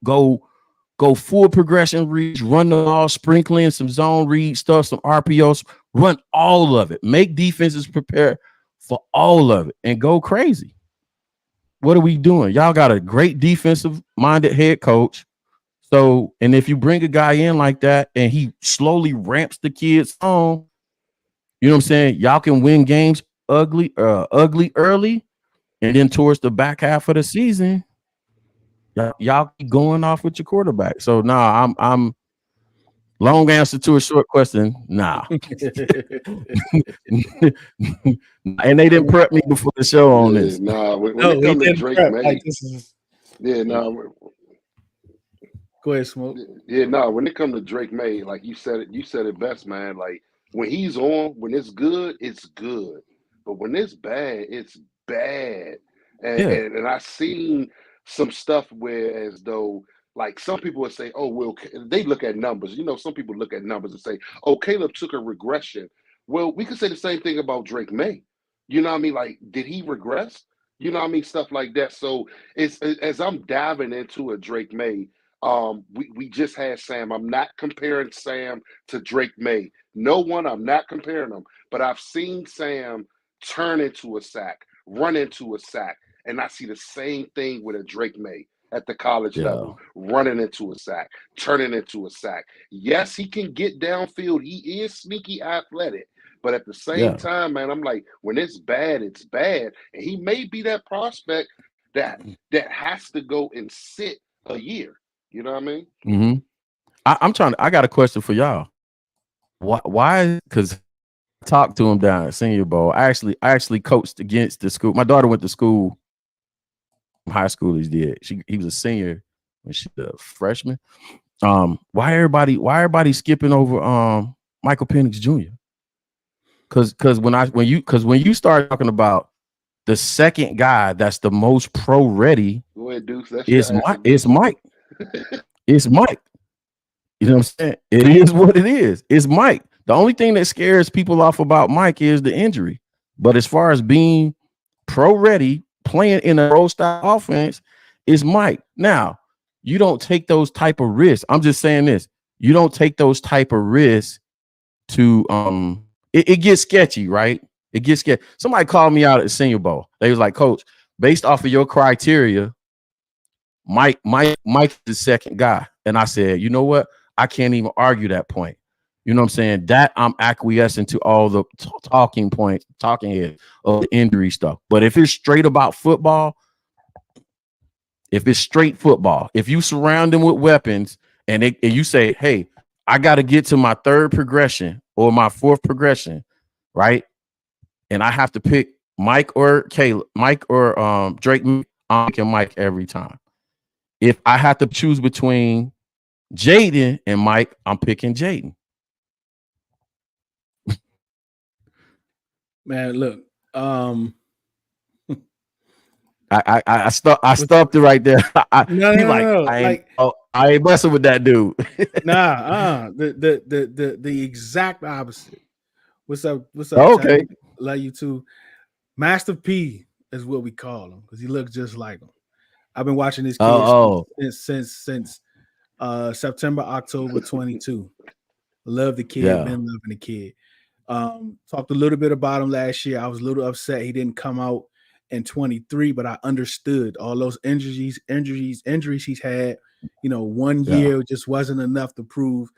full progression reads, run the ball, sprinkle in some zone read stuff, some RPOs, run all of it. Make defenses prepare for all of it and go crazy. What are we doing? Y'all got a great defensive-minded head coach. So, and if you bring a guy in like that and he slowly ramps the kids on, you know what I'm saying? Y'all can win games ugly early, and then towards the back half of the season, y'all keep going off with your quarterback. So I'm long answer to a short question. Nah. And they didn't prep me before the show on this. Nah, when it comes to Drake Maye, Go ahead, Smoke. Yeah, no, when it comes to Drake Maye, like you said it best, man. Like when he's on, when it's good, it's good. But when it's bad, it's bad. And I seen some stuff where as though like some people would say, oh, well, they look at numbers. Some people look at numbers and say, oh, Caleb took a regression. Well, we could say the same thing about Drake Maye. You know what I mean? Like, did he regress? You know what I mean? Stuff like that. So it's as I'm diving into a Drake Maye, we just had Sam. I'm not comparing Sam to Drake Maye. No one, I'm not comparing them. But I've seen Sam turn into a sack, run into a sack. And I see the same thing with a Drake Maye at the college level, running into a sack, turning into a sack. Yes, he can get downfield. He is sneaky athletic. But at the same time, man, I'm like, when it's bad, it's bad. And he may be that prospect that has to go and sit a year. You know what I mean? Mm-hmm. I got a question for y'all. Why? Because I talked to him down at Senior Bowl. I actually coached against the school. My daughter went to school. High schoolers did. He was a senior when she was a freshman. Why everybody skipping over Michael Penix Jr.? Because when you start talking about the second guy that's the most pro ready, go ahead, Deuce. It's Mike. It's Mike. You know what I'm saying? It is what it is. It's Mike. The only thing that scares people off about Mike is the injury. But as far as being pro ready, playing in a pro style offense, is Mike. Now, you don't take those type of risks. I'm just saying this. You don't take those type of risks to it gets sketchy, right? It gets sketchy. Somebody called me out at the Senior Bowl. They was like, Coach, based off of your criteria, Mike is the second guy. And I said, you know what? I can't even argue that point. You know what I'm saying? That I'm acquiescing to all the talking head of the injury stuff. But if it's straight about football, if it's straight football, if you surround them with weapons and you say, hey, I got to get to my third progression or my fourth progression, right? And I have to pick Mike or Drake. I'm picking Mike every time. If I have to choose between Jayden and Mike, I'm picking Jayden. Man, look, I stopped it right there. No. I ain't messing with that dude. The exact opposite. What's up? Oh, okay. Love you too. Master P is what we call him because he looks just like him. I've been watching this kid since September, October 22. Love the kid, been loving the kid. Talked a little bit about him last year. I was a little upset he didn't come out in 23, but I understood all those injuries he's had. You know, 1 year just wasn't enough to prove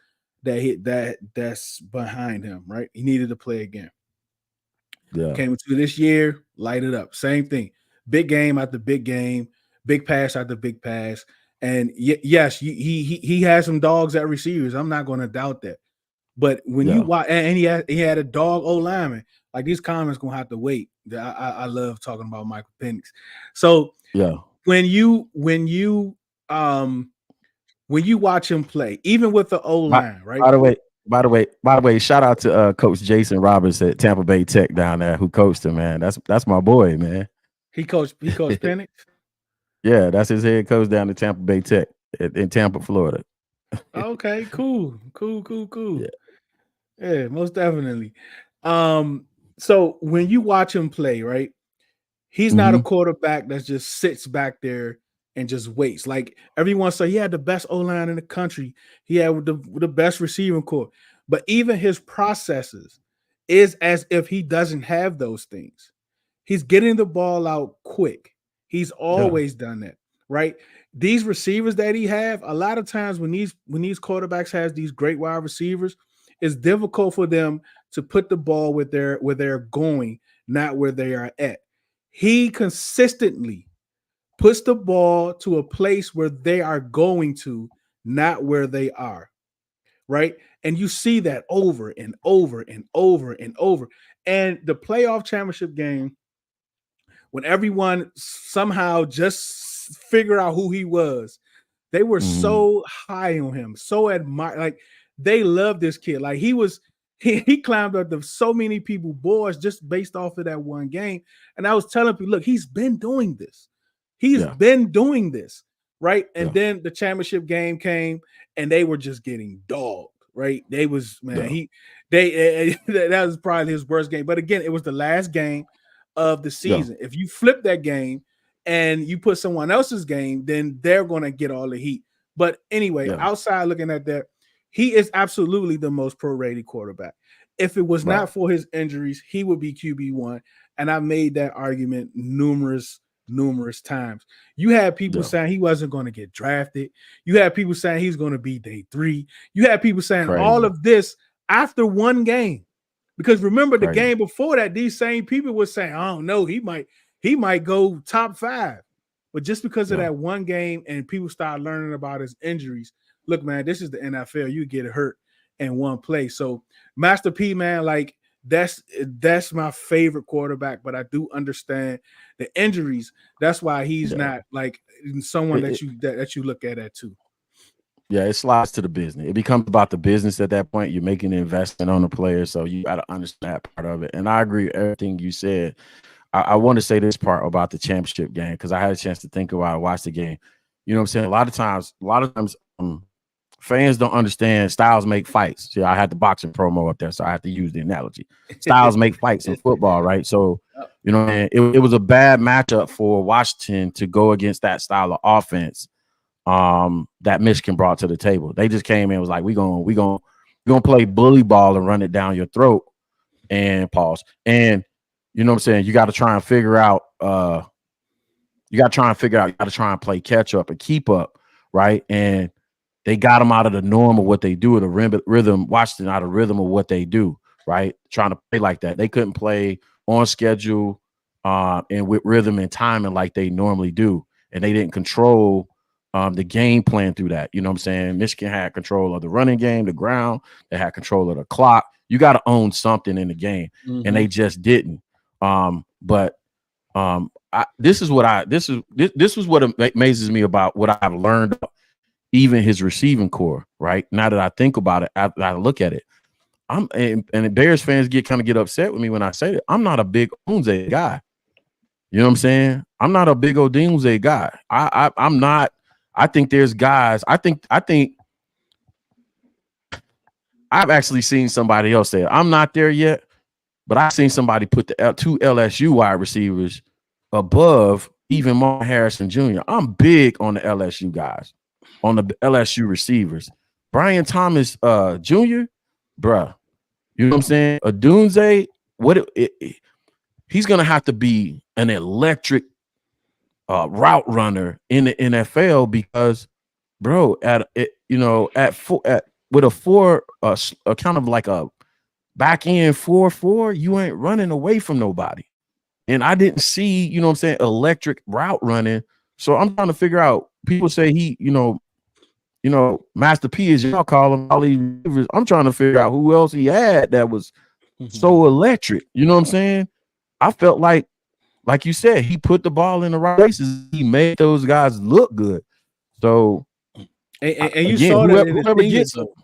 that that's behind him, right? He needed to play again. Yeah. Came into this year, light it up. Same thing. Big game after big game, big pass after big pass. And yes, he has some dogs at receivers. I'm not going to doubt that. But when you watch, and he had a dog lineman, like these comments gonna have to wait. I love talking about Michael Penix. So when you watch him play, even with the O-line, right? By the way, shout out to Coach Jason Roberts at Tampa Bay Tech down there who coached him, man. That's my boy, man. He coached Penix? Yeah, that's his head coach down at Tampa Bay Tech in Tampa, Florida. Okay, cool. Yeah, most definitely. So when you watch him play, right? He's not a quarterback that just sits back there and just waits. Like everyone said, he had the best O-line in the country. He had the best receiving core. But even his processes is as if he doesn't have those things. He's getting the ball out quick. He's always done that, right? These receivers that he have, a lot of times when these quarterbacks has these great wide receivers, it's difficult for them to put the ball where they're going, not where they are at. He consistently puts the ball to a place where they are going to, not where they are, right? And you see that over and over and over and over. And the playoff championship game, when everyone somehow just figured out who he was, they were so high on him, so admired. Like they loved this kid. Like he climbed up to so many people boards just based off of that one game. And I was telling people, look, he's been doing this. He's been doing this, right? And then the championship game came, and they were just getting dogged, right? They was that was probably his worst game. But again, it was the last game of the season. If you flip that game and you put someone else's game, then they're going to get all the heat. But anyway, outside looking at that, he is absolutely the most pro-rated quarterback. If it was not for his injuries, he would be QB1. And I made that argument numerous times. You had people saying he wasn't going to get drafted. You had people saying he's going to be day 3. You had people saying all of this after one game. Because remember the game before that, these same people were saying, I don't know, he might go top 5. But just because of that one game and people start learning about his injuries, look, man, this is the NFL. You get hurt in one play. So Master P, man, like that's my favorite quarterback, but I do understand the injuries. That's why he's not like someone that you look at too. Yeah, it slides to the business. It becomes about the business at that point. You're making an investment on the player, so you got to understand that part of it. And I agree with everything you said. I want to say this part about the championship game because I had a chance to think about it, watch the game. You know what I'm saying? A lot of times, fans don't understand styles make fights. See, I had the boxing promo up there, so I have to use the analogy. Styles make fights in football, right? So, you know, it was a bad matchup for Washington to go against that style of offense that Michigan brought to the table. They just came in and was like, we gonna play bully ball and run it down your throat and pause. And you know what I'm saying? You got to try and figure out, you got to try and play catch up and keep up, right? And they got them out of the norm of what they do, the rhythm, Washington out of rhythm of what they do, right? Trying to play like that. They couldn't play on schedule and with rhythm and timing like they normally do. And they didn't control the game plan through that. You know what I'm saying? Michigan had control of the running game, the ground. They had control of the clock. You got to own something in the game. And they just didn't. This was what amazes me about what I've learned, even his receiving core, right? Now that I think about it, I look at it. And Bears fans get upset with me when I say that. I'm not a big Odunze guy. You know what I'm saying? I'm not a big Odunze guy. I'm not. I think there's guys. I think I've actually seen somebody else say it. I'm not there yet, but I've seen somebody put the two LSU wide receivers above even Mark Harrison Jr. I'm big on the LSU guys, on the LSU receivers. Brian Thomas Jr., bruh, you know what I'm saying? Odunze, he's going to have to be an electric route runner in the NFL because, bro, with a four, kind of like a back end 4-4, you ain't running away from nobody. And I didn't see, you know what I'm saying, electric route running. So I'm trying to figure out, people say he, Master P, as y'all call him, all these receivers. I'm trying to figure out who else he had that was so electric. You know what I'm saying? I felt like you said, he put the ball in the right places. He made those guys look good. So, and you saw that in the Senior Bowl.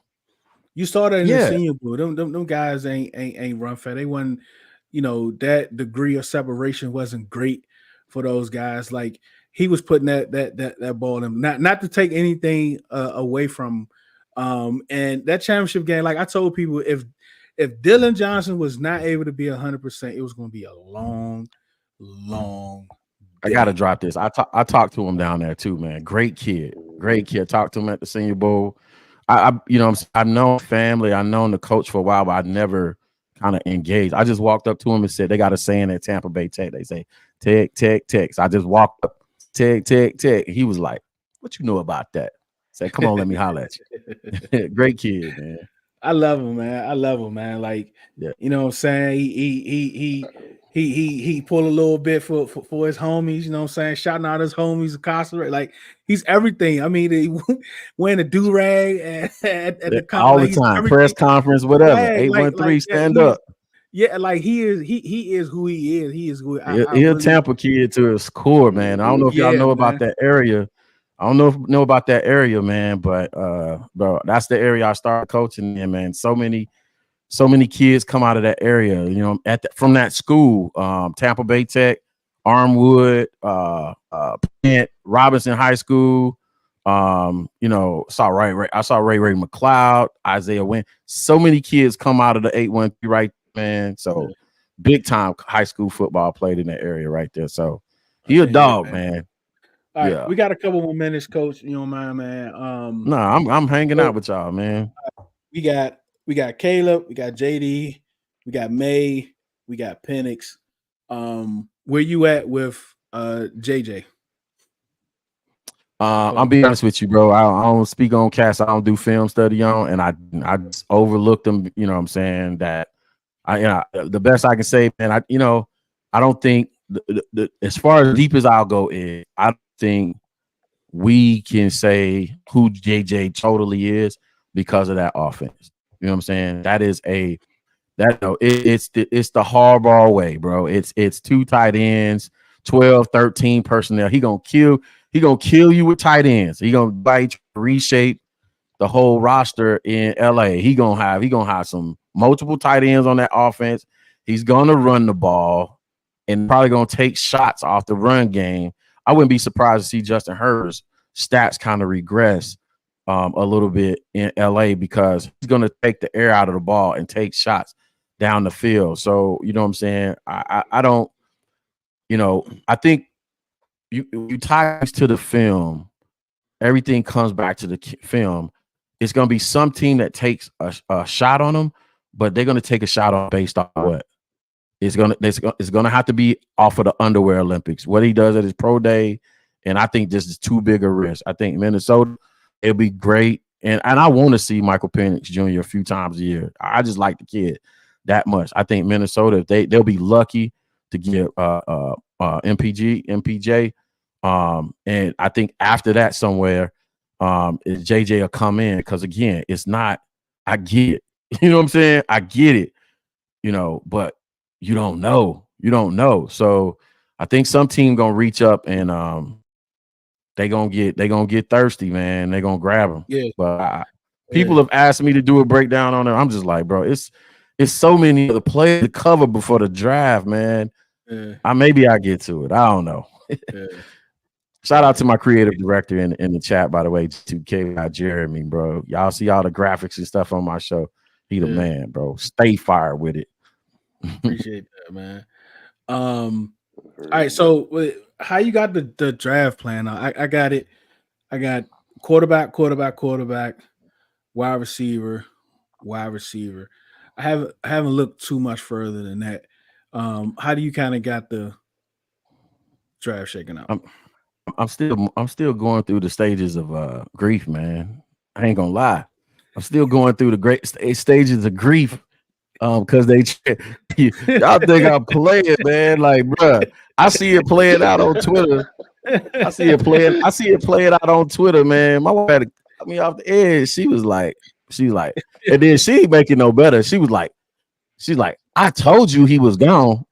You saw that in the Senior Bowl. Them guys ain't run fast. They wasn't, that degree of separation wasn't great for those guys. Like, he was putting that ball in. Not to take anything away from and that championship game. Like I told people, if Dylan Johnson was not able to be 100%, it was going to be a long I gotta drop this. I talked to him down there too, man. Great kid. Talked to him at the Senior Bowl. I've known family. I've known the coach for a while, but I never kind of engaged. I just walked up to him and said, they got a saying at Tampa Bay Tech. They say, Tech. So I just walked up, Tech. He was like, what you know about that? I said, come on, let me holler at you. Great kid, man. I love him, man. Like, you know what I'm saying? He pulled a little bit for his homies, you know what I'm saying? Shouting out his homies, Acosta, like he's everything. I mean, he wearing a do-rag at the all the time, press conference, whatever. 813, stand up. Yeah, like he is who he is. He is who he's a Tampa kid to his core, man. I don't know if y'all know about that area. I don't know about that area, man, but bro, that's the area I started coaching in, man. So many kids come out of that area, from that school, Tampa Bay Tech, Armwood, Robinson High School. I saw Ray McLeod, Isaiah Wynn. So many kids come out of the 813 right, man. So big time high school football played in that area right there. So he a dog, man. All right, we got a couple more minutes, Coach. You don't mind, man? No, I'm hanging out with y'all, man. We got Caleb, we got JD, we got Maye, we got Penix. Where you at with JJ? I'll be honest with you, bro. I don't speak on cast. I don't do film study on, and I just overlooked them. You know what I'm saying? That the best I can say, man. I don't think as far as deep as I'll go is, I don't think we can say who JJ totally is because of that offense. You know what I'm saying? That is it's the Harbaugh way, bro. It's two tight ends, 12, 13 personnel. He gonna kill you with tight ends. He gonna reshape the whole roster in LA. He gonna have some multiple tight ends on that offense. He's gonna run the ball and probably gonna take shots off the run game. I wouldn't be surprised to see Justin Herbert's stats kind of regress a little bit in LA because he's going to take the air out of the ball and take shots down the field. So, you know what I'm saying? I don't, I think you tie this to the film, everything comes back to the film. It's going to be some team that takes a shot on them, but they're going to take a shot on based on what? It's gonna have to be off of the underwear Olympics. What he does at his pro day, and I think this is too big a risk. I think Minnesota, it'll be great, and I want to see Michael Penix Jr. a few times a year. I just like the kid that much. I think Minnesota, they'll be lucky to get MPJ, and I think after that somewhere, JJ will come in because again, it's not. I get it. You know what I'm saying? I get it. But you don't know. So I think some team gonna reach up and they gonna get thirsty, man. They gonna grab them. Yeah. But people have asked me to do a breakdown on it. I'm just like, bro, it's so many of the players to cover before the draft, man. Yeah. Maybe I get to it. I don't know. Yeah. Shout out to my creative director in the chat, by the way, to K. Jeremy, bro. Y'all see all the graphics and stuff on my show. He the man, bro. Stay fired with it. Appreciate that, man. All right, so how you got the draft plan? I got it. I got quarterback, wide receiver. I haven't looked too much further than that. How do you kind of got the draft shaken out? I'm still going through the stages of grief, man. I ain't gonna lie. I'm still going through the great stages of grief. Because y'all think I'm playing, man. Like, bruh, I see it playing out on Twitter. I see it playing out on Twitter, man. My wife had to cut me off the edge. She was like, and then she ain't making no better. She's like, I told you he was gone.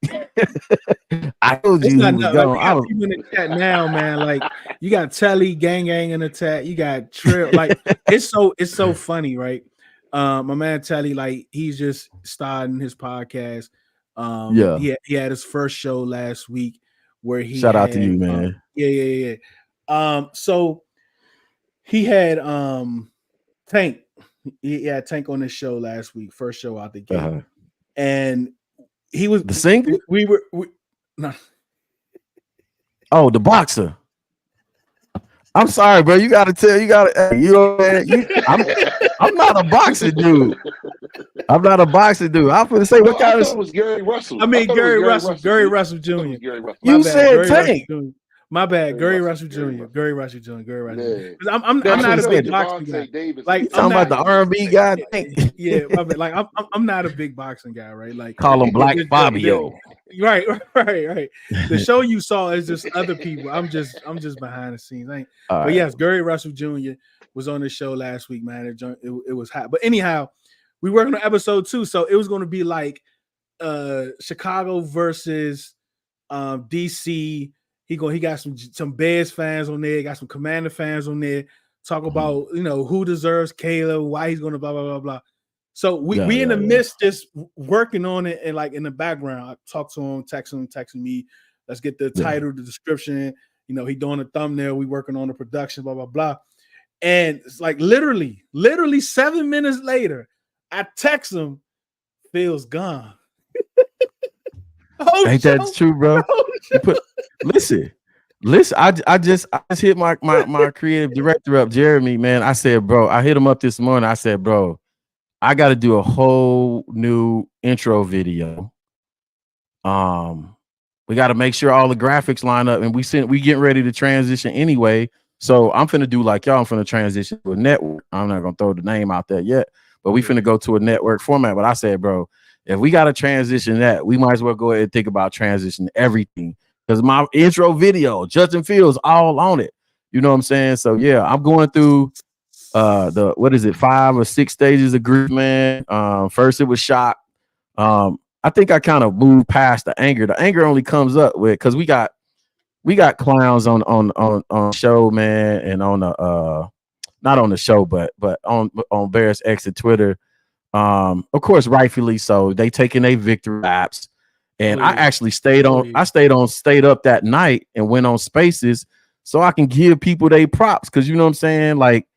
I told you he was gone. Like, people in the chat now, man. Like, you got Telly gang in the chat. You got Trill. Like, it's so funny, right? My man Telly, like, he's just starting his podcast. He had his first show last week where he shout out to you, man. So he had Tank. He had Tank on his show last week, first show out the gate, and he was the singer. No. Oh, the boxer. I'm sorry, bro. You know, man, I'm not a boxing dude. I'm going to say, what kind of was Gary Russell? I mean, Gary Russell Jr. You said Tank. My bad, Gary Russell Jr. Gary Russell Jr. I'm not a big boxing guy. Like, talking about the R&B guy. Yeah, my bad. Like, I'm not a big boxing guy, right? Like, call him Black Fabio. Right. The show you saw is just other people. I'm just behind the scenes. But yes, Gary Russell Jr. was on the show last week, man. It was hot. But anyhow, we working on episode 2, so it was going to be like Chicago versus DC. He got some Bears fans on there. Got some Commander fans on there. Talk about who deserves Caleb, why he's going to blah blah blah blah. So we in the midst just working on it, and like in the background, I talked to him, texting me. Let's get the title, the description. He doing a thumbnail. We working on the production, blah blah blah. And it's like literally 7 minutes later, I text him, Phil's gone. Ain't that true, bro? Listen. I just hit my creative director up, Jeremy, man. I said, bro, I hit him up this morning. I said, bro, I got to do a whole new intro video. We got to make sure all the graphics line up, and we getting ready to transition anyway. So I'm finna do like y'all. I'm finna transition to a network. I'm not gonna throw the name out there yet, but we finna go to a network format. But I said, bro, if we got to transition that, we might as well go ahead and think about transitioning everything. Because my intro video, Justin Fields, all on it. You know what I'm saying? So yeah, I'm going through the 5 or 6 stages of grief, man. First it was shock. I think I kind of moved past the anger. The anger only comes up with because we got clowns on show, man, and on the not on the show, but on Bears X and Twitter. Of course, rightfully so. They taking their victory laps. And I actually stayed up that night and went on Spaces so I can give people their props. Cause you know what I'm saying? Like,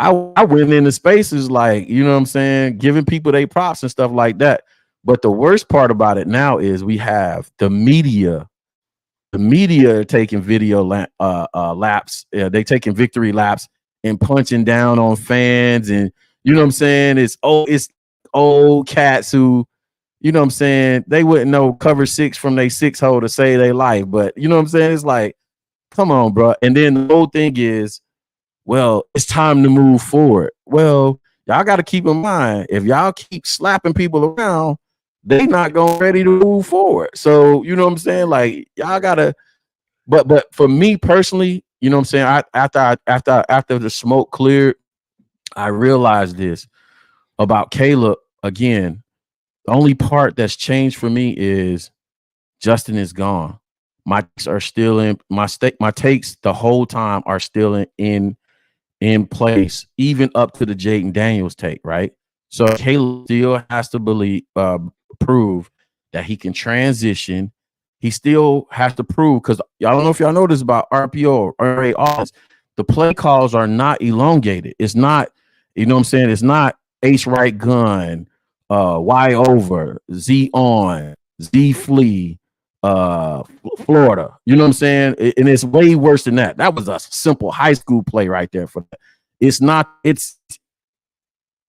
I went into spaces like, you know what I'm saying, giving people their props and stuff like that. But the worst part about it now is we have the media. The media are taking video laps. They taking victory laps and punching down on fans, and you know what I'm saying. It's old cats who, you know what I'm saying, they wouldn't know cover six from their six hole to save their life. But you know what I'm saying. It's like, come on, bro. And then the whole thing is, well, it's time to move forward. Well, y'all got to keep in mind, if y'all keep slapping people around, they not going ready to move forward. So, you know what I'm saying? Like, y'all got to, but for me personally, you know what I'm saying? After the smoke cleared, I realized this about Caleb again. The only part that's changed for me is Justin is gone. My takes are still in my takes the whole time are still in place, even up to the Jayden Daniels take, right? So Caleb still has to prove that he can transition. He still has to prove, because y'all don't know if y'all know this about RPO or RA offense. The play calls are not elongated. It's not, you know what I'm saying? It's not ace right gun, Y over, Z on, Z flee, Florida. You know what I'm saying? And it's way worse than that. That was a simple high school play right there for that. It's not, it's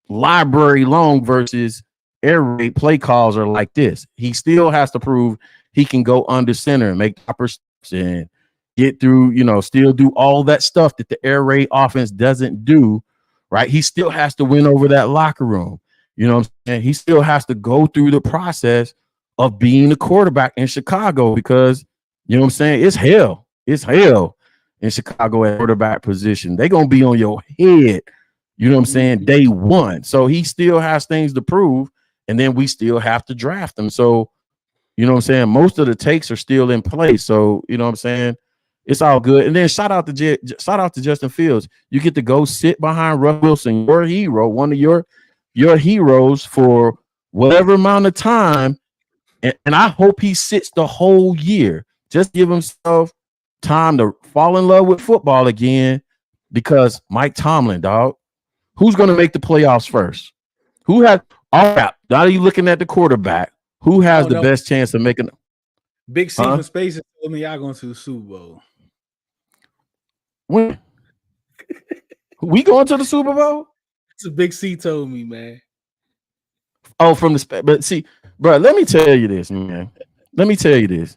library long versus air raid play calls are like this. He still has to prove he can go under center and make proper steps and get through, you know, still do all that stuff that the air raid offense doesn't do, right? He still has to win over that locker room. You know what I'm saying? He still has to go through the process of being the quarterback in Chicago, because, you know what I'm saying, it's hell. It's hell in Chicago at quarterback position. They're going to be on your head, you know what I'm saying, day one. So he still has things to prove, and then we still have to draft him. So, you know what I'm saying, most of the takes are still in place. So, you know what I'm saying, it's all good. And then shout out to Justin Fields. You get to go sit behind Russ Wilson, your hero, one of your heroes, for whatever amount of time. And I hope he sits the whole year. Just give himself time to fall in love with football again, because Mike Tomlin, dog, who's going to make the playoffs first? Who has all right? Now you looking at the quarterback. Who has the best chance of making? Big C from Spaces told me y'all going to the Super Bowl. When? We going to the Super Bowl? It's a Big C told me, man. Oh, from the but see, bro, let me tell you this, man. Let me tell you this,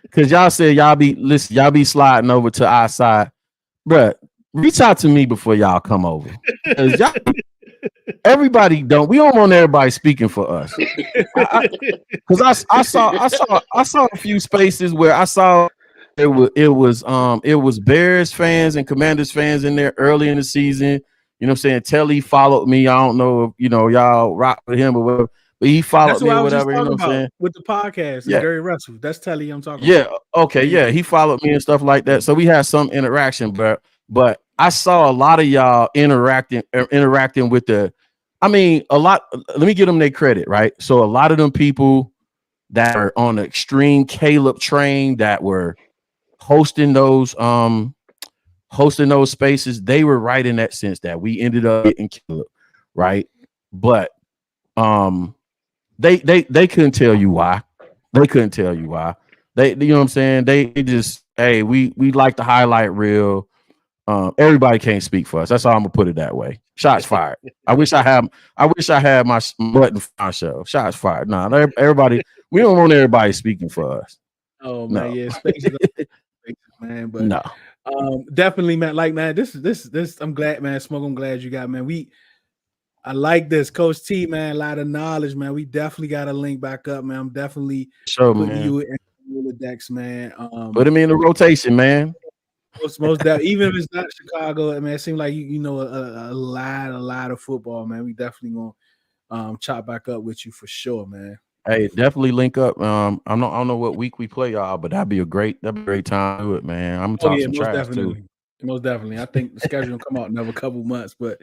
because y'all said y'all be sliding over to our side, bro. Reach out to me before y'all come over. Y'all, everybody we don't want everybody speaking for us. Because I saw a few spaces where I saw it was Bears fans and Commanders fans in there early in the season. You know what I'm saying? Telly followed me. I don't know if, you know, y'all rock with him or whatever, but he followed me or whatever. You know what I'm saying? With the podcast, yeah. Gary Russell. That's Telly I'm talking about. Yeah, okay, yeah. He followed me and stuff like that. So we had some interaction, but I saw a lot of y'all interacting with a lot. Let me give them their credit, right? So a lot of them people that are on the extreme Caleb train that were hosting those spaces, they were right in that sense that we ended up getting Caleb, right? But they couldn't tell you why. They couldn't tell you why. They, you know what I'm saying? They just, hey, we like the highlight reel. Everybody can't speak for us. That's how I'm gonna put it that way. Shots fired. I wish I had my button fire show. Shots fired. Nah, everybody. We don't want everybody speaking for us. Oh man, yeah, spaces, man. But no, definitely, man. Like, man, this. I'm glad, man. Smoke. I'm glad you got, man. I like this, Coach T, man. A lot of knowledge, man. We definitely got to link back up, man. I'm definitely putting you in the decks, man. Put him in the rotation, man. Most that, even if it's not Chicago, man, it seems like you know a lot of football, man. We definitely gonna chop back up with you for sure, man. Hey, definitely link up. I don't know what week we play y'all, but that'd be a great time to do it, man. I'm gonna talk some trash too. Most definitely. I think the schedule will come out in another couple months, but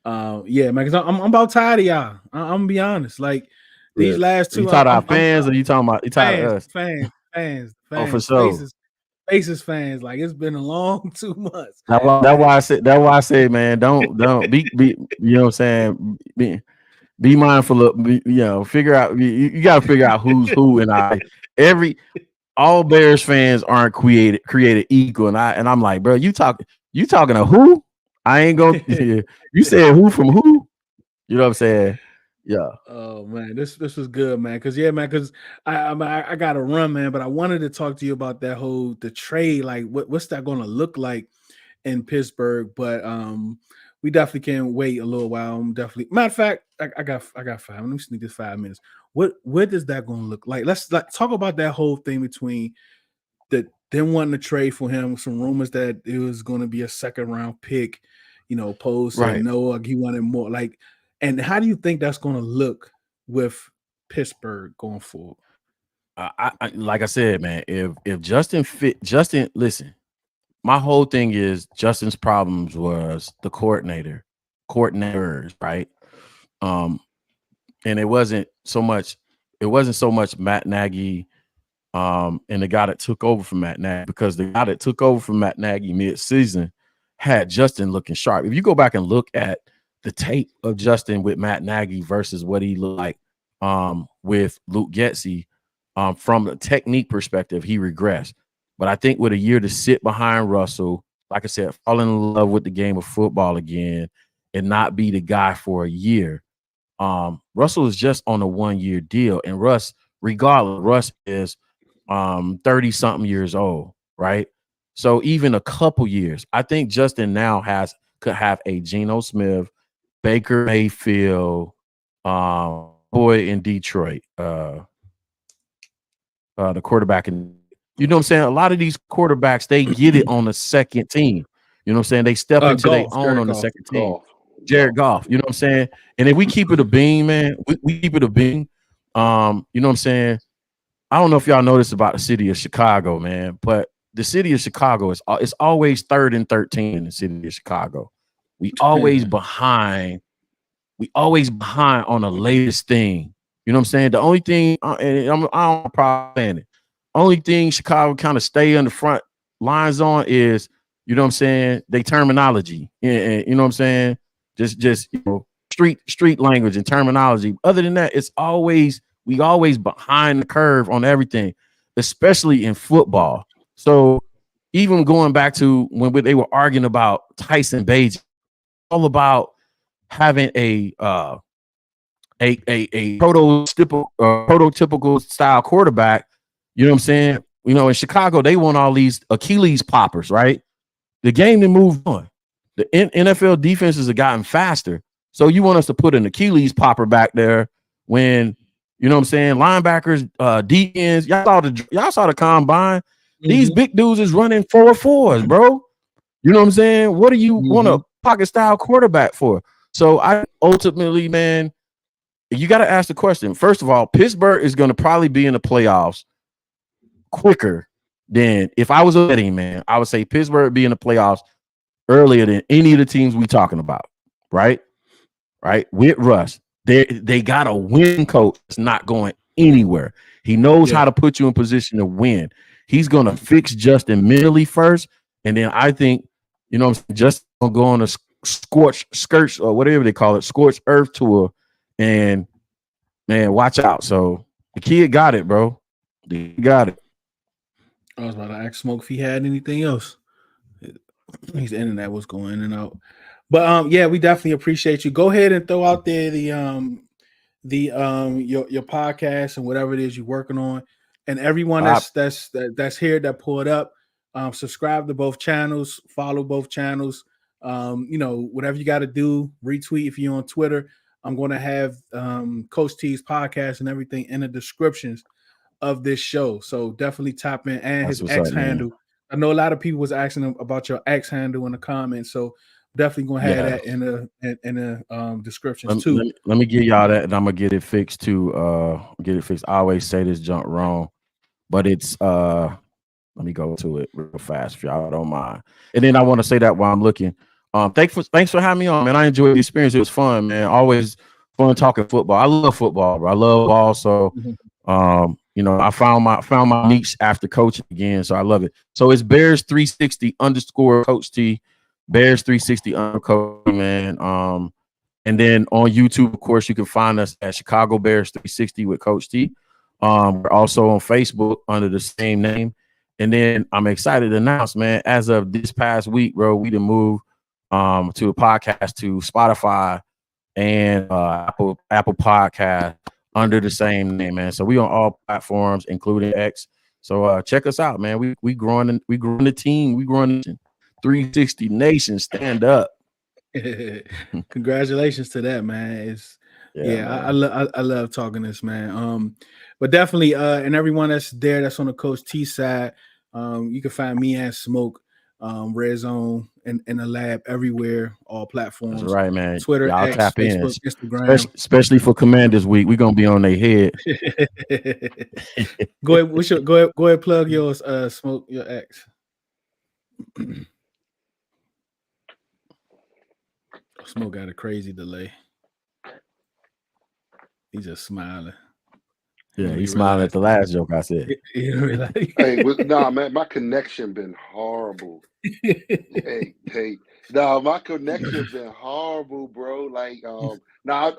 yeah, man, because I'm about tired of y'all. I'm gonna be honest. Like these last two, you tired of our fans, or you talking about you tired of us? Fans. Oh, for sure. Pacers fans. Like it's been a long 2 months. That's why I said. That's why I say, man, don't be. You know what I'm saying? Be mindful of. Figure out. You got to figure out who's who, and all Bears fans aren't created equal, and I'm like, bro, you talking to who? I ain't gonna. You said who from who? You know what I'm saying? Yeah. Oh man, this was good, man. Because I got to run, man. But I wanted to talk to you about the trade. Like, what's that going to look like in Pittsburgh? But we definitely can't wait a little while. Matter of fact, I got 5. Let me sneak this 5 minutes. What is that going to look like? Let's talk about that whole thing between them wanting to trade for him. Some rumors that it was going to be a 2nd round pick. Post said no, like he wanted more. Like. And how do you think that's going to look with Pittsburgh going forward? I like I said, man, if Justin, listen, my whole thing is Justin's problems was the coordinators, right? And it wasn't so much Matt Nagy, and the guy that took over from Matt Nagy, because the guy that took over from Matt Nagy mid-season had Justin looking sharp. If you go back and look at the tape of Justin with Matt Nagy versus what he looked like with Luke Getsy, from a technique perspective, he regressed. But I think with a year to sit behind Russell, like I said, fall in love with the game of football again and not be the guy for a year. Russell is just on a 1-year deal. And Russ is 30-something years old, right? So even a couple years, I think Justin now could have a Geno Smith, Baker Mayfield, boy in Detroit, the quarterback. And you know what I'm saying? A lot of these quarterbacks, they get it on the second team. You know what I'm saying? They step into their own on the second team. Jared Goff, you know what I'm saying? And if we keep it a beam, man, we keep it a beam. You know what I'm saying? I don't know if y'all noticed about the city of Chicago, man, but the city of Chicago is always 3rd and 13 in the city of Chicago. We always behind. We always behind on the latest thing. You know what I'm saying? The only thing, and I don't probably saying it. Only thing Chicago kind of stay on the front lines on is, you know what I'm saying, they terminology. And you know what I'm saying? Just street language and terminology. Other than that, we always behind the curve on everything, especially in football. So even going back to when they were arguing about Tyson Bagent, all about having a prototypical style quarterback. You know what I'm saying? In Chicago, they want all these Achilles poppers, right? The game to move on. The NFL defenses have gotten faster. So you want us to put an Achilles popper back there when, you know what I'm saying, linebackers, DNs, y'all saw the combine. Mm-hmm. These big dudes is running 4.4s, bro. You know what I'm saying? What do you want a pocket style quarterback for? So I ultimately, man, you got to ask the question. First of all, Pittsburgh is going to probably be in the playoffs quicker than, if I was a betting man, I would say Pittsburgh would be in the playoffs earlier than any of the teams we talking about, right? Right? With Russ, they got a win coach that's not going anywhere. He knows how to put you in position to win. He's going to fix Justin mentally first, and then I think, Justin going to go on a scorched or whatever they call it, scorched earth tour, and man, watch out. So the kid got it, bro. He got it. I was about to ask Smoke if he had anything else. His internet was going in and out. But yeah, we definitely appreciate you. Go ahead and throw out there your podcast and whatever it is you're working on. And everyone that's here that pulled up, subscribe to both channels, follow both channels. Whatever you got to do, retweet if you're on Twitter. I'm going to have Coach T's podcast and everything in the descriptions of this show. So definitely tap in, and his X handle. I know a lot of people was asking him about your X handle in the comments. So definitely going to have that in the descriptions too. Let me give y'all that, and I'm going to get it fixed too. Get it fixed. I always say this junk wrong, but it's let me go to it real fast if y'all don't mind. And then I want to say that while I'm looking. Thanks for having me on, man. I enjoyed the experience. It was fun, man. Always fun talking football. I love football, bro. I love ball. So I found my niche after coaching again, so I love it. So it's Bears360 _ Coach T, Bears360 Coach, man. And then on YouTube, of course, you can find us at Chicago Bears 360 with Coach T. We're also on Facebook under the same name. And then I'm excited to announce, man, as of this past week, bro, we done moved to a podcast to Spotify and Apple Podcast under the same name, man. So we on all platforms, including X. So check us out, man. We growing the team. We growing the 360 Nation. Stand up. Congratulations to that, man. It's man. I love talking this, man. But definitely and everyone that's there that's on the Coach T side, you can find me and Smoke, Redzone in the Lab everywhere, all platforms. That's right, man. Twitter, y'all X, tap Facebook, in. Instagram. Especially for Commanders Week. We're gonna be on their head. Go ahead, plug yours, Smoke, your X. Smoke got a crazy delay. He's just smiling. Yeah, he's smiling at the last joke I said. Hey, nah, man, my connection been horrible. hey, nah, my connection been horrible, bro. Like, nah,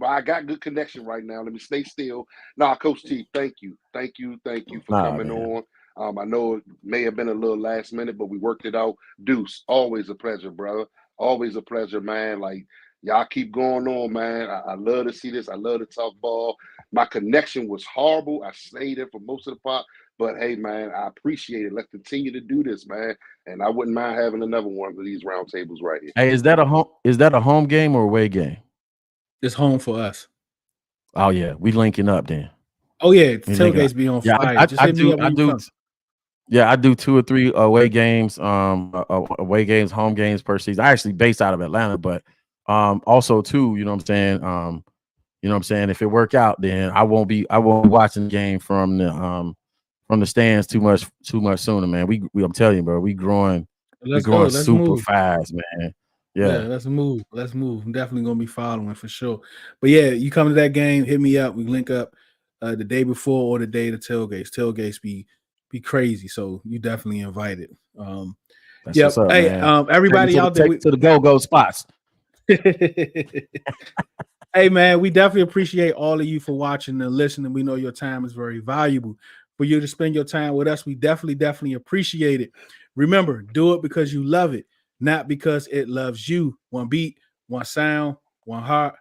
I got good connection right now. Let me stay still. Nah, Coach T, thank you for coming on. I know it may have been a little last minute, but we worked it out. Deuce, always a pleasure, brother. Always a pleasure, man. Like, y'all keep going on, man. I love to see this. I love to talk ball. My connection was horrible. I stayed there for most of the part. But, hey, man, I appreciate it. Let's continue to do this, man. And I wouldn't mind having another one of these round tables right here. Hey, is that a home game or away game? It's home for us. Oh, yeah. We linking up then. Oh, yeah. Tailgates be on fire. I do 2 or 3 away games, home games per season. I actually based out of Atlanta, but also too, you know what I'm saying? If it work out, then I won't be watching the game from the stands too much sooner, man. I'm telling you, bro, we growing super fast, man. Yeah, let's move. I'm definitely gonna be following for sure. But yeah, you come to that game, hit me up. We link up the day before or the day of the tailgates. Tailgates be crazy, so you definitely invited. That's what's up, hey, man. everybody out there to the go spots. Hey, man, we definitely appreciate all of you for watching and listening. We know your time is very valuable. For you to spend your time with us, we definitely appreciate it. Remember, do it because you love it, not because it loves you. One beat, one sound, one heart,